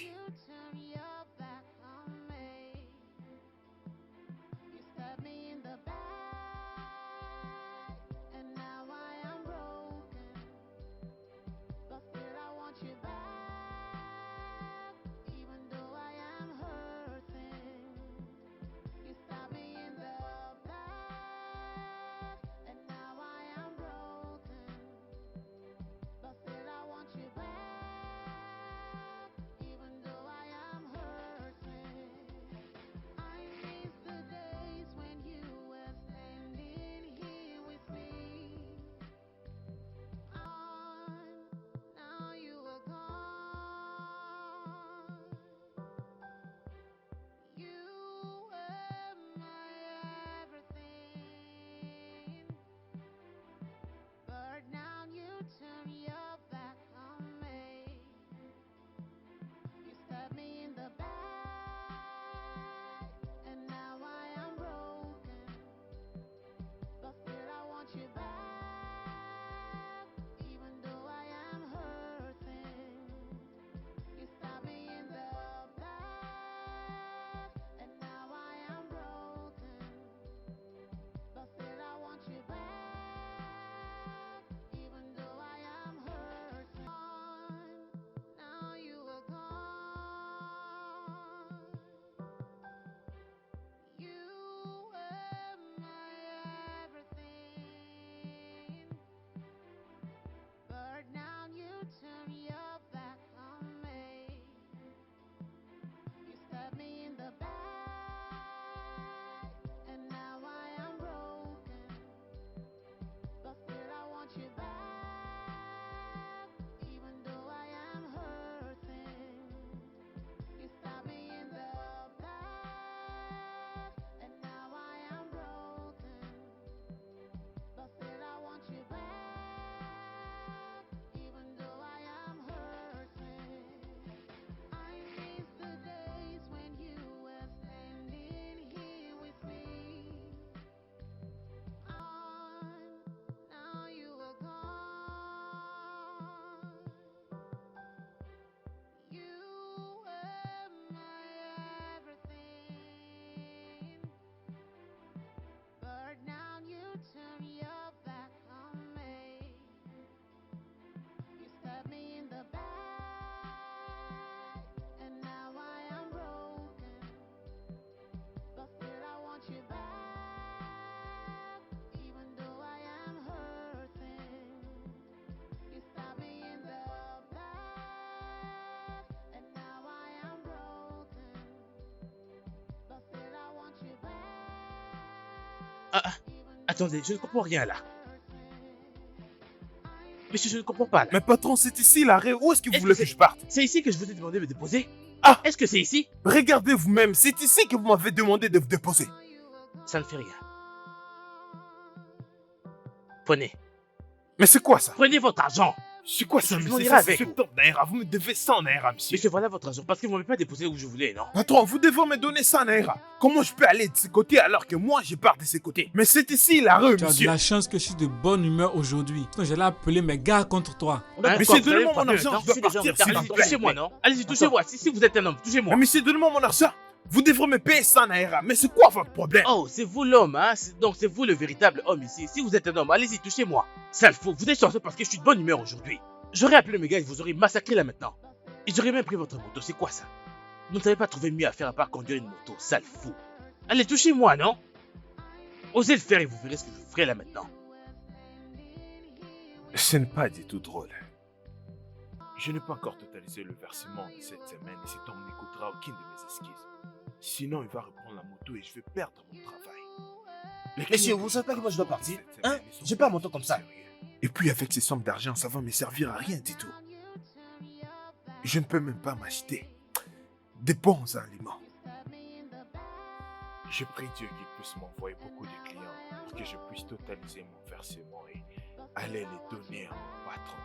Attendez, je ne comprends rien là. Monsieur, je ne comprends pas là. Mais patron, c'est ici l'arrêt. Où est-ce que vous Est-ce voulez que que c'est- je parte? C'est ici que je vous ai demandé de me déposer? Ah! Est-ce que c'est ici? Regardez vous-même, c'est ici que vous m'avez demandé de vous déposer. Ça ne fait rien. Prenez. Mais c'est quoi ça? Prenez votre argent. C'est quoi ça, Je m'en monsieur? irai Ça, c'est avec vous. 70 naira. Vous me devez 100 naira, monsieur. Monsieur, voilà votre argent. Parce que vous ne m'avez pas déposé où je voulais, non? Patron, vous devez me donner 100 naira. Comment je peux aller de ce côté alors que moi, je pars de ce côté? Mais c'est ici la rue, Tu as de monsieur. la chance que je suis de bonne humeur aujourd'hui. Sinon, j'allais appeler mes gars contre toi. Mais Pourquoi c'est vous avez donnez-moi pas mon de argent, temps? je dois suis déjà en partir, retard. s'il Allez-y, vous plaît. touchez-moi, non? Allez-y, touchez-moi. Si vous êtes un homme, touchez-moi. Mais monsieur, donnez-moi mon argent. Vous devrez me payer 100 naira. Mais c'est quoi votre problème? Oh, c'est vous l'homme, hein? Donc c'est vous le véritable homme ici. Si vous êtes un homme, allez-y, touchez-moi. Sale fou, vous êtes chanceux parce que je suis de bonne humeur aujourd'hui. J'aurais appelé mes gars et vous auriez massacré là maintenant. Ils auraient même pris votre moto, c'est quoi ça? Vous ne savez pas trouver mieux à faire à part conduire une moto, sale fou. Allez, touchez-moi, non? Osez le faire et vous verrez ce que je ferai là maintenant. Ce n'est pas du tout drôle. Je n'ai pas encore totalisé le versement de cette semaine et cet homme n'écoutera aucune de mes excuses. Sinon, il va reprendre la moto et je vais perdre mon travail. Les Monsieur, clients vous que savez pas j'ai que moi je dois eu partir, cette semaine, hein? ils sont J'ai pas un pas montant comme ça. sérieux. Et puis avec ces sommes d'argent, ça va me servir à rien du tout. Je ne peux même pas m'acheter des bons aliments. Je prie Dieu qu'il puisse m'envoyer beaucoup de clients pour que je puisse totaliser mon versement et aller les donner à mon patron.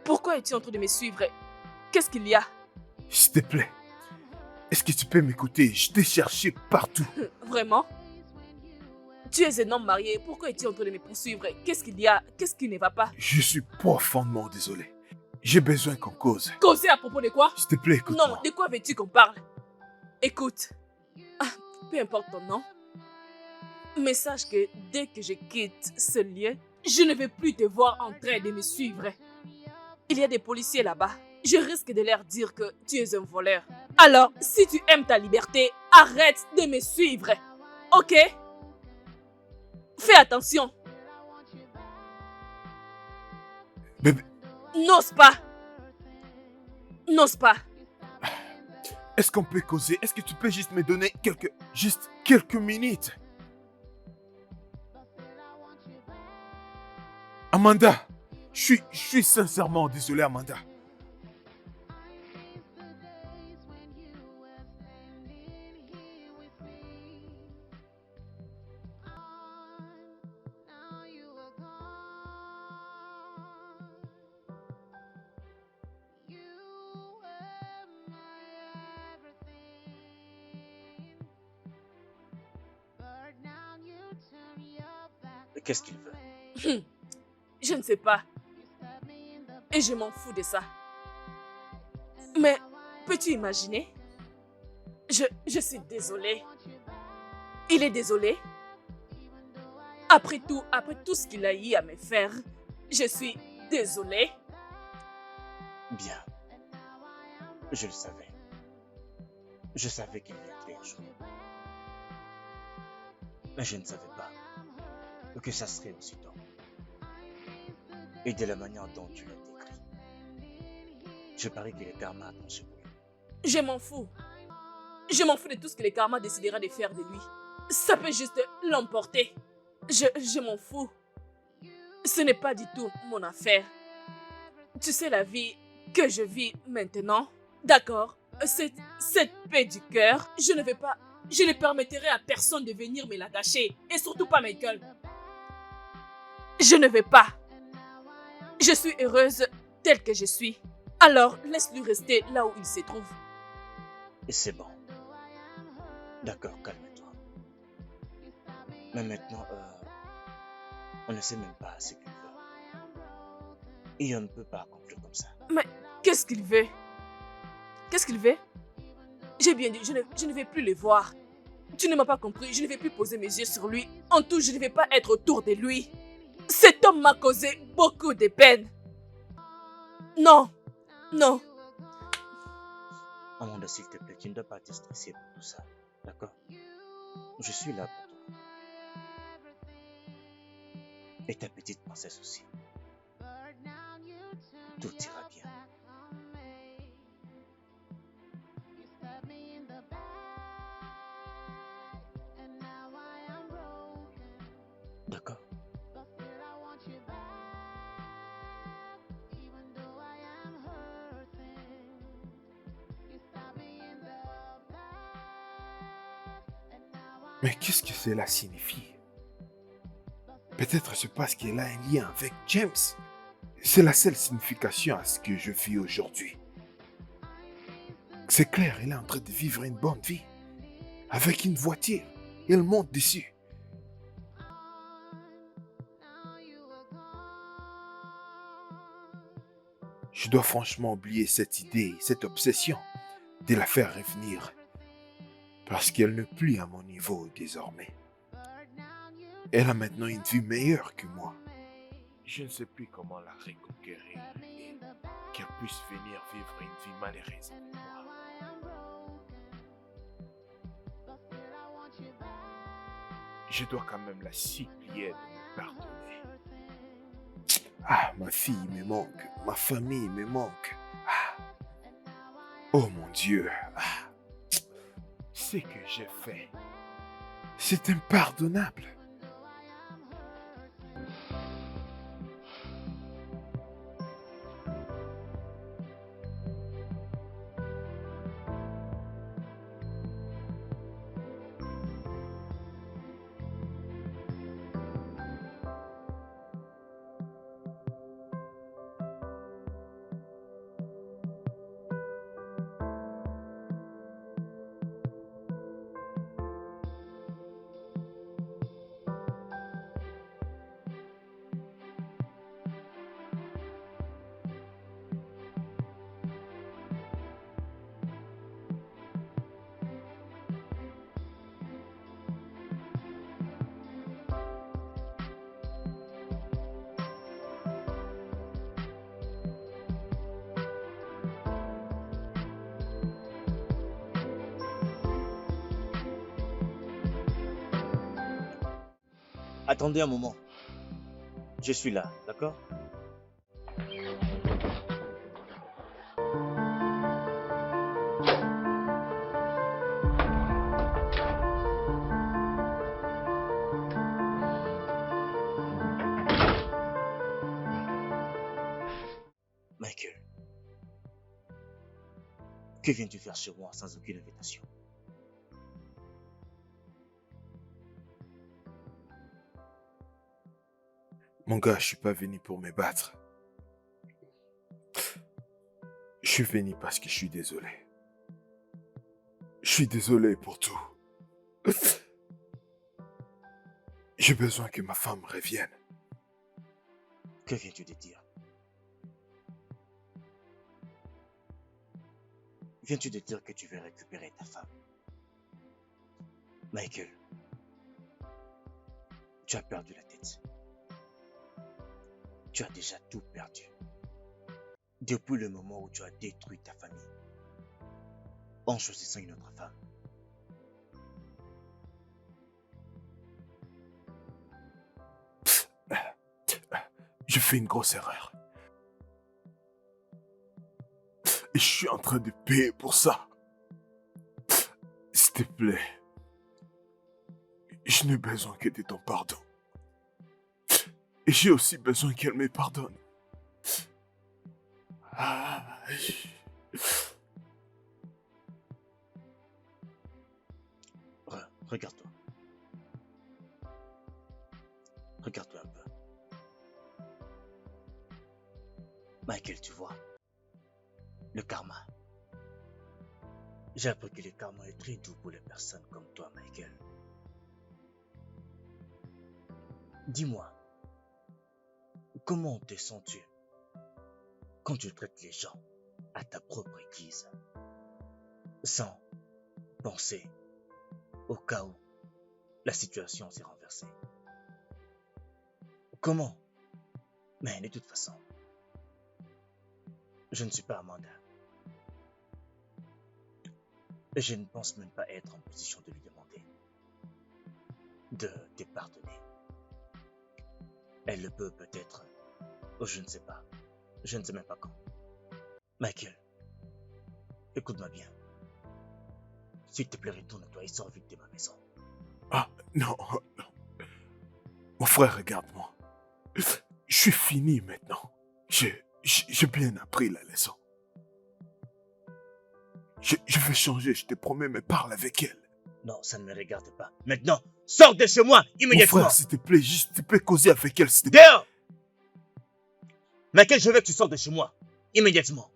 Pourquoi es-tu en train de me suivre? Qu'est-ce qu'il y a? S'il te plaît, est-ce que tu peux m'écouter? Je t'ai cherché partout. Vraiment? Tu es un homme marié, pourquoi es-tu en train de me poursuivre? Qu'est-ce qu'il y a? Qu'est-ce qui ne va pas? Je suis profondément désolé. J'ai besoin qu'on cause. Causer à propos de quoi? S'il te plaît, écoute-moi. Non, de quoi veux-tu qu'on parle? Écoute, peu importe ton nom, mais sache que dès que je quitte ce lieu, je ne vais plus te voir en train de me suivre. Il y a des policiers là-bas. Je risque de leur dire que tu es un voleur. Alors, si tu aimes ta liberté, arrête de me suivre. Ok? Fais attention. Bébé, N'ose pas. N'ose pas. est-ce qu'on peut causer? Est-ce que tu peux juste me donner quelques minutes? Amanda, je suis sincèrement désolé, Amanda. Mais qu'est-ce qu'il veut? Je ne sais pas. Et je m'en fous de ça. Mais peux-tu imaginer? Je suis désolée. Il est désolé. Après tout ce qu'il a eu à me faire, je suis désolée. Bien. Je le savais. Je savais qu'il viendrait un jour. Mais je ne savais pas que ça serait aussitôt. Et de la manière dont tu l'as décrit. Je parie que le karma a tranché pour lui. Je m'en fous. Je m'en fous de tout ce que le karma décidera de faire de lui. Ça peut juste l'emporter. Je m'en fous. Ce n'est pas du tout mon affaire. Tu sais, la vie, que je vis maintenant, d'accord, cette paix du cœur, je ne permettrai à personne de venir me la gâcher. Et surtout pas Michael. Je ne vais pas. Je suis heureuse telle que je suis. Alors, laisse-lui rester là où il se trouve. Et c'est bon. D'accord, calme-toi. Mais maintenant, on ne sait même pas ce qu'il veut. Et on ne peut pas conclure comme ça. Mais qu'est-ce qu'il veut? Qu'est-ce qu'il veut? J'ai bien dit, je ne vais plus le voir. Tu ne m'as pas compris, je ne vais plus poser mes yeux sur lui. En tout, je ne vais pas être autour de lui. Cet homme m'a causé beaucoup de peine. Non, non. Amanda, s'il te plaît, tu ne dois pas te stresser pour tout ça. D'accord? Je suis là pour toi. Et ta petite princesse aussi. Tout ira bien. D'accord? Mais qu'est-ce que cela signifie? Peut-être c'est parce qu'elle a un lien avec James. C'est la seule signification à ce que je vis aujourd'hui. C'est clair, elle est en train de vivre une bonne vie. Avec une voiture. Elle monte dessus. Je dois franchement oublier cette idée, cette obsession de la faire revenir. Parce qu'elle n'est plus à mon niveau désormais. Elle a maintenant une vie meilleure que moi. Je ne sais plus comment la reconquérir et qu'elle puisse venir vivre une vie malheureuse avec moi. Je dois quand même la supplier de me pardonner. Ah, ma fille me manque, ma famille me manque. Ah. Oh mon Dieu, ah. Ce que j'ai fait, c'est impardonnable. Attendez un moment. Je suis là, d'accord? Michael, que viens-tu faire chez moi sans aucune invitation? Mon gars, je suis pas venu pour me battre. Je suis venu parce que je suis désolé. Je suis désolé pour tout. J'ai besoin que ma femme revienne. Que viens-tu de dire? Viens-tu de dire que tu veux récupérer ta femme? Michael, tu as perdu la tête. Tu as déjà tout perdu. Depuis le moment où tu as détruit ta famille en choisissant une autre femme. Je fais une grosse erreur. Et je suis en train de payer pour ça. S'il te plaît. Je n'ai besoin que de ton pardon. Et j'ai aussi besoin qu'elle me pardonne. Ah. Regarde-toi. Regarde-toi un peu. Michael, tu vois, le karma. J'ai appris que le karma est très doux pour les personnes comme toi, Michael. Dis-moi, comment te sens-tu quand tu traites les gens à ta propre guise, sans penser au cas où la situation s'est renversée? Comment? Mais de toute façon, je ne suis pas Amanda. Et je ne pense même pas être en position de lui demander de te pardonner. Elle le peut peut-être, ou je ne sais pas. Je ne sais même pas quand. Michael, écoute-moi bien. S'il te plaît, retourne-toi et sors vite de ma maison. Ah, non, non. Mon frère, regarde-moi. Je suis fini maintenant. J'ai bien appris la leçon. Je vais changer, je te promets, mais parle avec elle. Non, ça ne me regarde pas. Maintenant, sors de chez moi, Mon immédiatement. frère, s'il te plaît, juste, s'il te plaît, causer avec elle, s'il te plaît. Dehors! Michael, je veux que tu sortes de chez moi, immédiatement.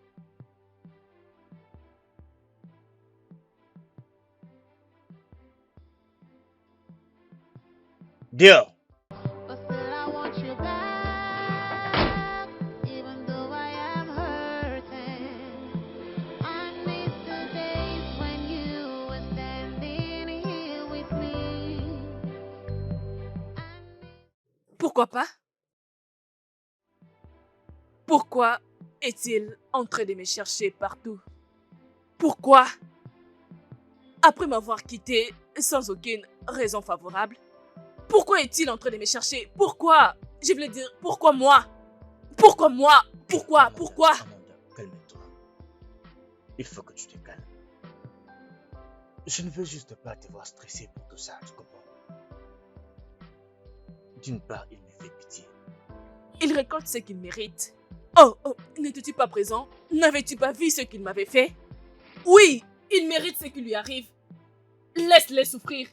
Dehors! But still, I want you back, even though I am hurting. I miss the days when you were standing here with me. Pourquoi pas? Pourquoi est-il en train de me chercher partout? Pourquoi? Après m'avoir quitté sans aucune raison favorable, pourquoi est-il en train de me chercher? Pourquoi? Je voulais dire, pourquoi moi? Pourquoi moi? Pourquoi? Amanda, Pourquoi? Amanda, calme-toi. Il faut que tu te calmes. Je ne veux juste pas te voir stressé pour tout ça, tu comprends? D'une part, il me fait pitié. Il récolte ce qu'il mérite. Oh, n'étais-tu pas présent? N'avais-tu pas vu ce qu'il m'avait fait? Oui, il mérite ce qui lui arrive. Laisse-les souffrir.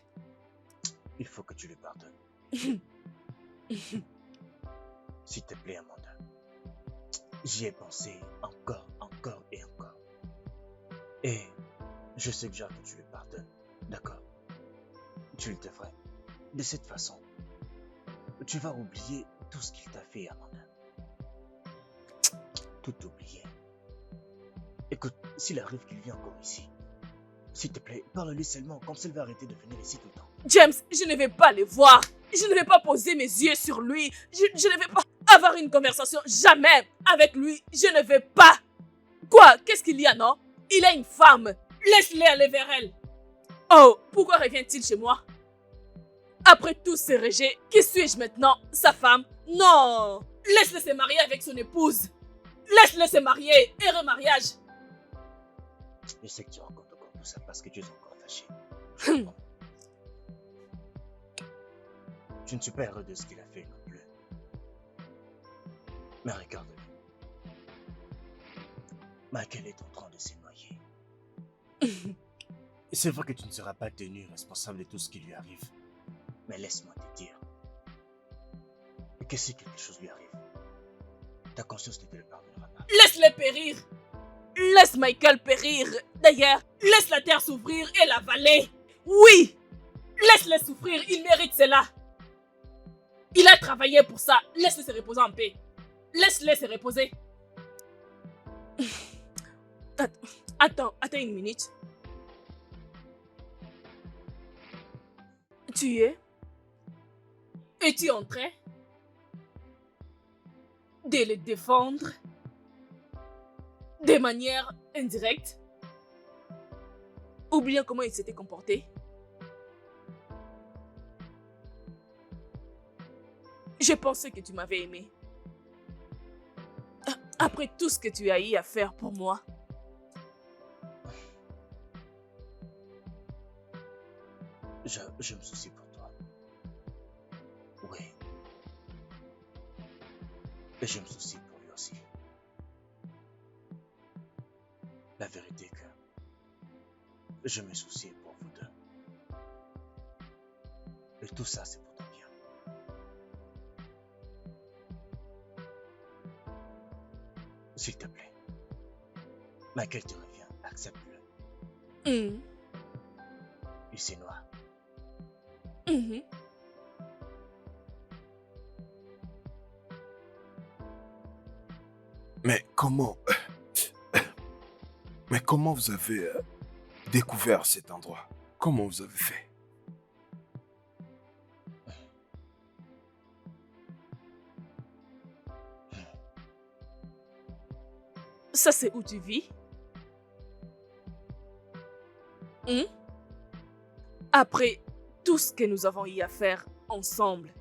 Il faut que tu lui pardonnes. S'il te plaît, Amanda. J'y ai pensé encore et encore. Et je suggère que tu lui pardonnes. D'accord? Tu le devrais. De cette façon, tu vas oublier tout ce qu'il t'a fait, Amanda. Tout oublier. Écoute, s'il arrive qu'il vient encore ici, s'il te plaît, parle-lui seulement, comme ça il va arrêter de venir ici tout le temps. James, je ne vais pas le voir. Je ne vais pas poser mes yeux sur lui. Je ne vais pas avoir une conversation jamais avec lui. Je ne vais pas. Quoi? Qu'est-ce qu'il y a, non? Il a une femme. Laisse-le aller vers elle. Oh, pourquoi revient-il chez moi? Après tous ces rejets, qui suis-je maintenant? Sa femme? Non! Laisse-le se marier avec son épouse. Laisse-le se marier et remariage. Je sais que tu racontes encore tout ça parce que tu es encore fâché. Je comprends. Je ne suis pas heureux de ce qu'il a fait non plus. Mais regarde-le. Michael est en train de se noyer. C'est vrai que tu ne seras pas tenu responsable de tout ce qui lui arrive. Mais laisse-moi te dire que si quelque chose lui arrive, ta conscience ne te le pardonnera pas. Laisse-le périr. Laisse Michael périr. D'ailleurs, laisse la terre s'ouvrir et l'avaler. Oui! Laisse-le souffrir, il mérite cela. Il a travaillé pour ça. Laisse-le se reposer en paix. Laisse-le se reposer. Attends une minute. Tu es-tu en train de le défendre de manière indirecte? Ou bien comment il s'était comporté? Je pensais que tu m'avais aimé. Après tout ce que tu as eu à faire pour moi. Je me soucie pour toi. Oui. Et je me soucie pour lui aussi. Je me soucie pour vous deux. Et tout ça, c'est pour ton bien. S'il te plaît. Michael te revient, accepte-le. Mhm. Il c'est noir. Mhm. Mais comment... Mais comment vous avez découvert cet endroit? Comment vous avez fait? Ça, c'est où tu vis? Hmm? Après tout ce que nous avons eu à faire ensemble.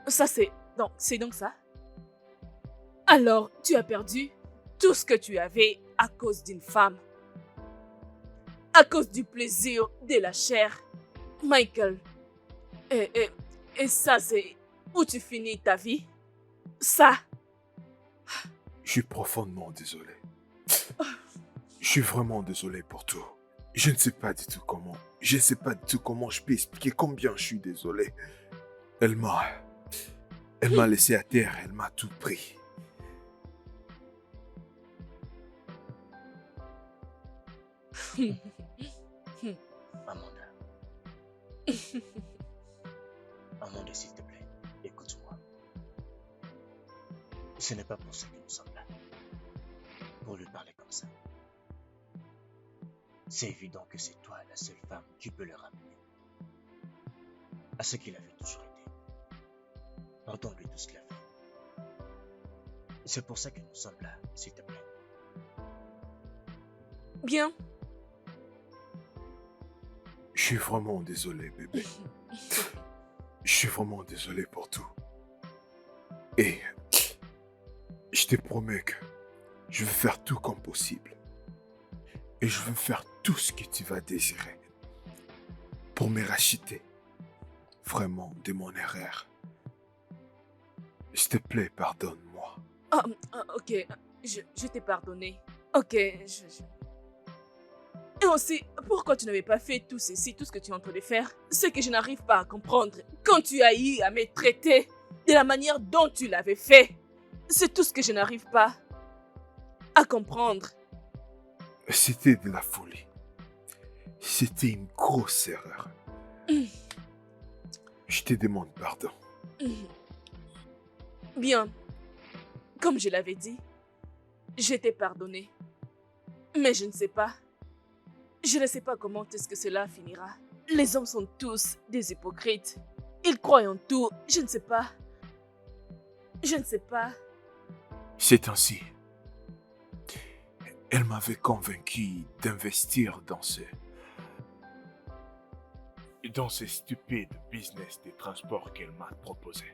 Ça, c'est donc ça? Alors, tu as perdu tout ce que tu avais à cause d'une femme. À cause du plaisir de la chair. Michael. Et ça, c'est où tu finis ta vie? Ça. Je suis profondément désolé. Je suis vraiment désolé pour tout. Je ne sais pas du tout comment. Je ne sais pas du tout comment je peux expliquer combien je suis désolé. Elle m'a laissé à terre, elle m'a tout pris. Amanda. Amanda, s'il te plaît, écoute-moi. Ce n'est pas pour ça que nous sommes là. Pour lui parler comme ça. C'est évident que c'est toi la seule femme qui peut le ramener à ce qu'il avait toujours été. Pardonne-lui tout ce qu'il a fait. C'est pour ça que nous sommes là, s'il te plaît. Bien. Je suis vraiment désolé, bébé. Je suis vraiment désolé pour tout. Et je te promets que je vais faire tout comme possible. Et je veux faire tout ce que tu vas désirer pour me racheter vraiment de mon erreur. S'il te plaît, pardonne-moi. Ok, je t'ai pardonné. Ok, Et aussi, pourquoi tu n'avais pas fait tout ceci, tout ce que tu es en train de faire? Ce que je n'arrive pas à comprendre, quand tu as eu à me traiter de la manière dont tu l'avais fait, c'est tout ce que je n'arrive pas à comprendre. C'était de la folie. C'était une grosse erreur. Je te demande pardon. Bien, comme je l'avais dit, je t'ai pardonné. Mais je ne sais pas. Je ne sais pas comment est-ce que cela finira. Les hommes sont tous des hypocrites. Ils croient en tout. Je ne sais pas. Je ne sais pas. C'est ainsi. Elle m'avait convaincu d'investir dans ce stupide business de transport qu'elle m'a proposé.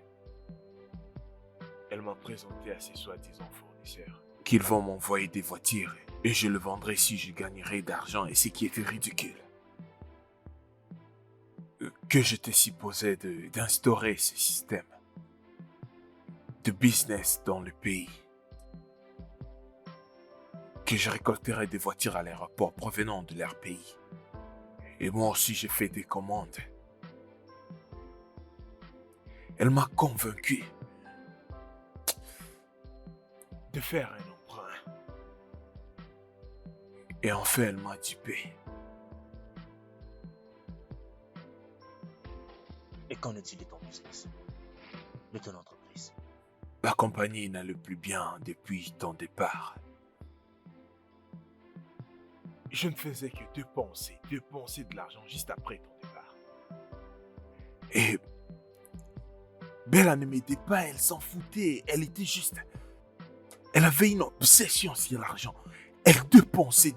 Elle m'a présenté à ses soi-disant fournisseurs qu'ils vont m'envoyer des voitures et je le vendrai si je gagnerai d'argent, et ce qui était ridicule. Que j'étais supposé d'instaurer ce système de business dans le pays. Que je récolterai des voitures à l'aéroport provenant de leur pays. Et moi aussi, j'ai fait des commandes. Elle m'a convaincu de faire un emprunt. Et en fait, elle m'a dupé. Et qu'en est-il de ton business? De ton entreprise? La compagnie n'allait plus bien depuis ton départ. Je ne faisais que dépenser de l'argent juste après ton départ. Et Bella ne m'aidait pas, elle s'en foutait, elle était juste... Elle avait une obsession sur l'argent. Elle dépensait.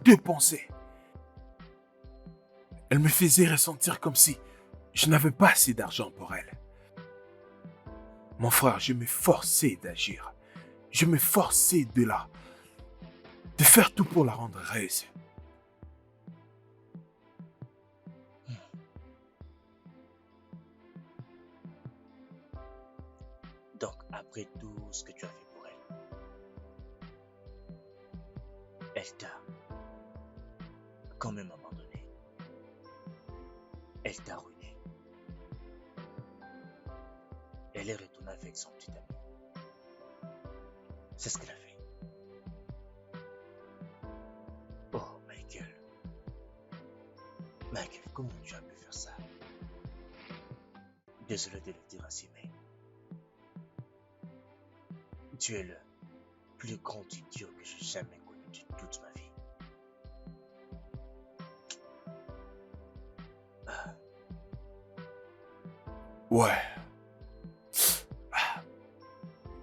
Elle me faisait ressentir comme si je n'avais pas assez d'argent pour elle. Mon frère, je me forçais d'agir. Je me forçais de faire tout pour la rendre heureuse. Donc, après tout ce que tu as fait pour elle, elle t'a quand même abandonné. Elle t'a ruiné. Elle est retournée avec son petit ami. C'est ce qu'elle a fait. Oh, Michael. Michael, comment tu as pu faire ça? Désolé de le dire ainsi, mais tu es le plus grand idiot que j'ai jamais connu de toute ma vie. Ah, Ouais,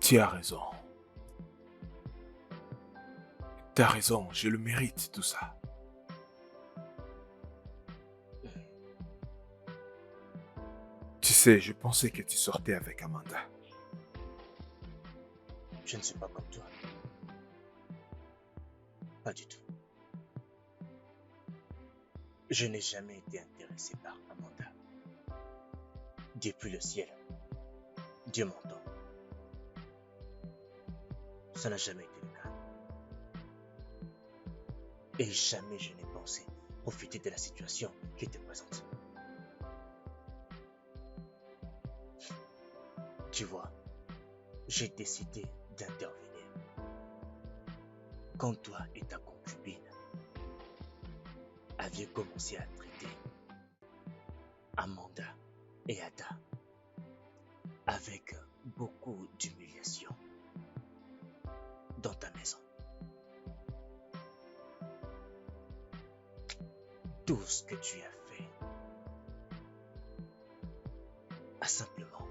tu as raison. T'as raison, je le mérite, tout ça. Tu sais, je pensais que tu sortais avec Amanda. je ne suis pas comme toi. Pas du tout. Je n'ai jamais été intéressé par Amanda. Depuis le ciel, Dieu m'entend. Ça n'a jamais été le cas. Et jamais je n'ai pensé profiter de la situation qui te présente. Tu vois, j'ai décidé d'intervenir. Quand toi et ta concubine aviez commencé à traiter Amanda et Ada avec beaucoup d'humiliation dans ta maison. Tout ce que tu as fait a simplement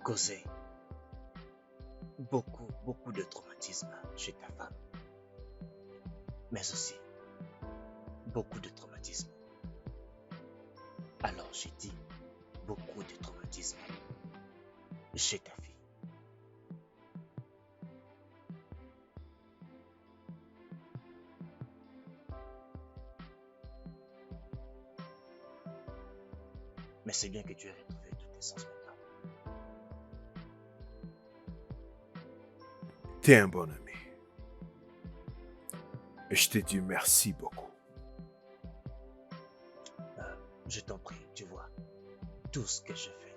causé beaucoup de traumatisme chez ta femme, mais aussi beaucoup de traumatisme. Alors j'ai dit beaucoup de traumatisme chez ta fille. Mais c'est bien que tu aies retrouvé tous tes sens maintenant. T'es un bon ami. Et je te dis merci beaucoup. Je t'en prie, tu vois, tout ce que je fais,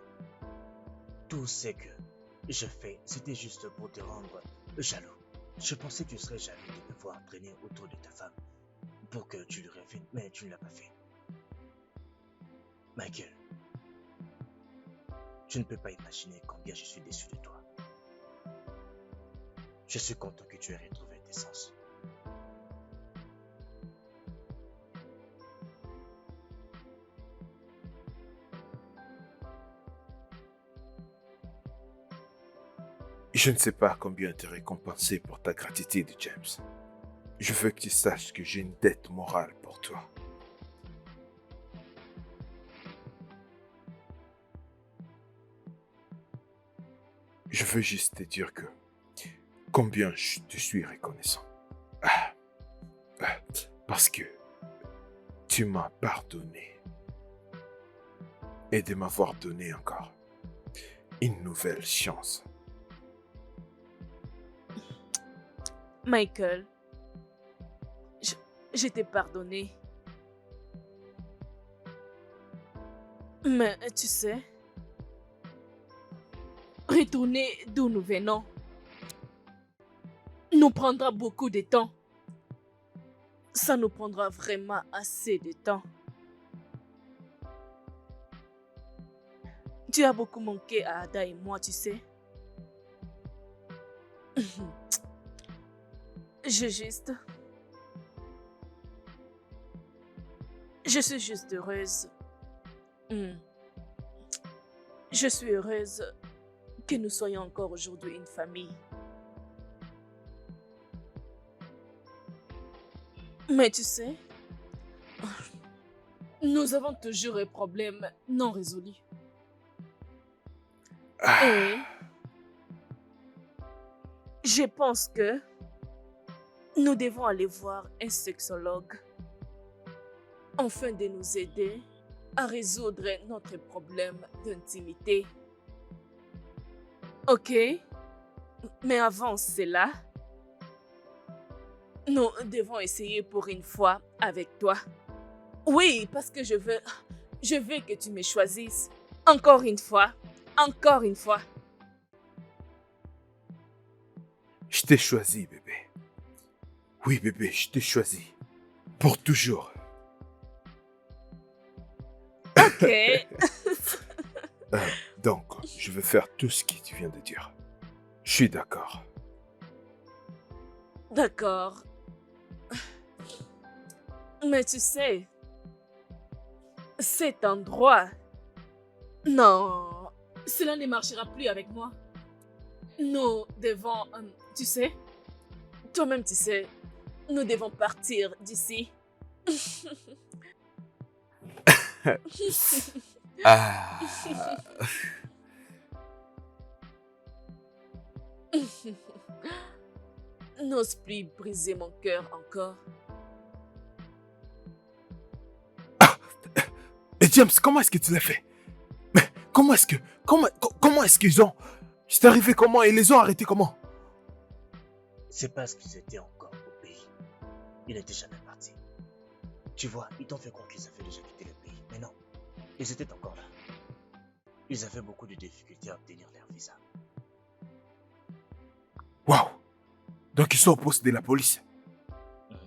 tout ce que je fais, c'était juste pour te rendre jaloux. Je pensais que tu serais jaloux de me voir traîner autour de ta femme pour que tu lui reviennes, mais tu ne l'as pas fait. Michael, tu ne peux pas imaginer combien je suis déçu de toi. Je suis content que tu aies retrouvé tes sens. Je ne sais pas combien te récompenser pour ta gratitude, James. Je veux que tu saches que j'ai une dette morale pour toi. Je veux juste te dire que combien je te suis reconnaissant. Ah, parce que tu m'as pardonné et de m'avoir donné encore une nouvelle chance. Michael, je t'ai pardonné. Mais tu sais, retourner d'où nous venons nous prendra beaucoup de temps. Ça nous prendra vraiment assez de temps. Tu as beaucoup manqué à Ada et moi, tu sais. Je suis juste heureuse. Je suis heureuse que nous soyons encore aujourd'hui une famille. Mais tu sais, nous avons toujours un problème non résolu. Et je pense que nous devons aller voir un sexologue afin de nous aider à résoudre notre problème d'intimité. Ok? Mais avant cela, Nous devons essayer pour une fois avec toi. Oui, parce que je veux que tu me choisisses. Encore une fois. Encore une fois. Je t'ai choisi, bébé. Oui, bébé, je t'ai choisi. Pour toujours. Ok. Donc, je vais faire tout ce que tu viens de dire. Je suis d'accord. D'accord. Mais tu sais, cet endroit... Non, cela ne marchera plus avec moi. Nous devons... tu sais, toi-même tu sais, nous devons partir d'ici. Ah. N'ose plus briser mon cœur encore. Et James, comment est-ce que tu l'as fait? Mais comment est-ce que... Comment est-ce qu'ils ont... C'est arrivé comment? Ils les ont arrêtés comment? C'est parce qu'ils étaient encore au pays. Ils n'étaient jamais partis. Tu vois, ils t'ont fait croire qu'ils avaient déjà quitté le pays. Mais non, ils étaient encore là. Ils avaient beaucoup de difficultés à obtenir leur visa. Waouh! Donc ils sont au poste de la police. Mhm.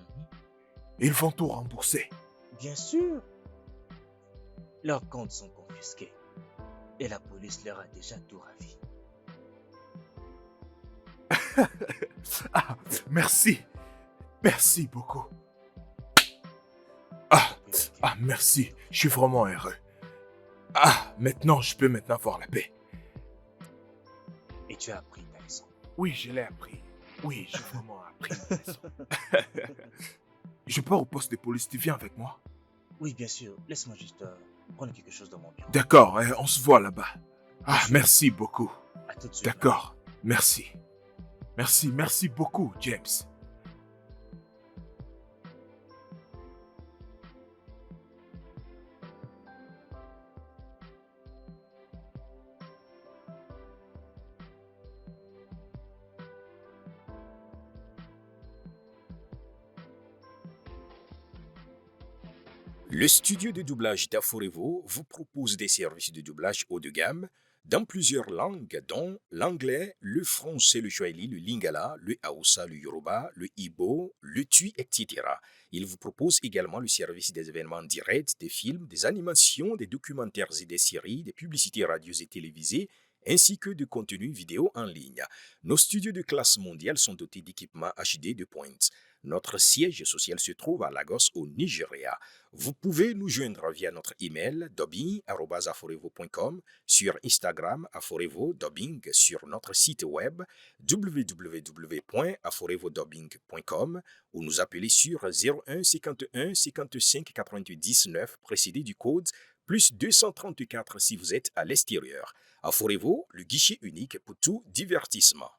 Ils vont tout rembourser. Bien sûr. Leurs comptes sont confisqués. Et la police leur a déjà tout ravi. Ah, merci. Merci beaucoup. Ah, merci. Je suis vraiment heureux. Ah, maintenant, je peux maintenant voir la paix. Et tu as appris ta leçon. Oui, je l'ai appris. Oui, j'ai vraiment appris ma leçon. Je pars au poste de police. Tu viens avec moi? Oui, bien sûr. Laisse-moi juste prendre quelque chose dans mon bureau. D'accord, on se voit là-bas. Ah, merci beaucoup. À tout de suite. D'accord, merci. Merci beaucoup, James. Le studio de doublage d'Aforevo vous propose des services de doublage haut de gamme dans plusieurs langues, dont l'anglais, le français, le swahili, le lingala, le hausa, le yoruba, le igbo, le tui, etc. Il vous propose également le service des événements directs, des films, des animations, des documentaires et des séries, des publicités radios et télévisées, ainsi que de contenus vidéo en ligne. Nos studios de classe mondiale sont dotés d'équipements HD de pointe. Notre siège social se trouve à Lagos, au Nigeria. Vous pouvez nous joindre via notre email dubbing@aforevo.com, sur Instagram aforevo-dubbing, sur notre site web www.aforevodubbing.com ou nous appeler sur 01 51 55 99 précédé du code plus 234 si vous êtes à l'extérieur. Aforevo, le guichet unique pour tout divertissement.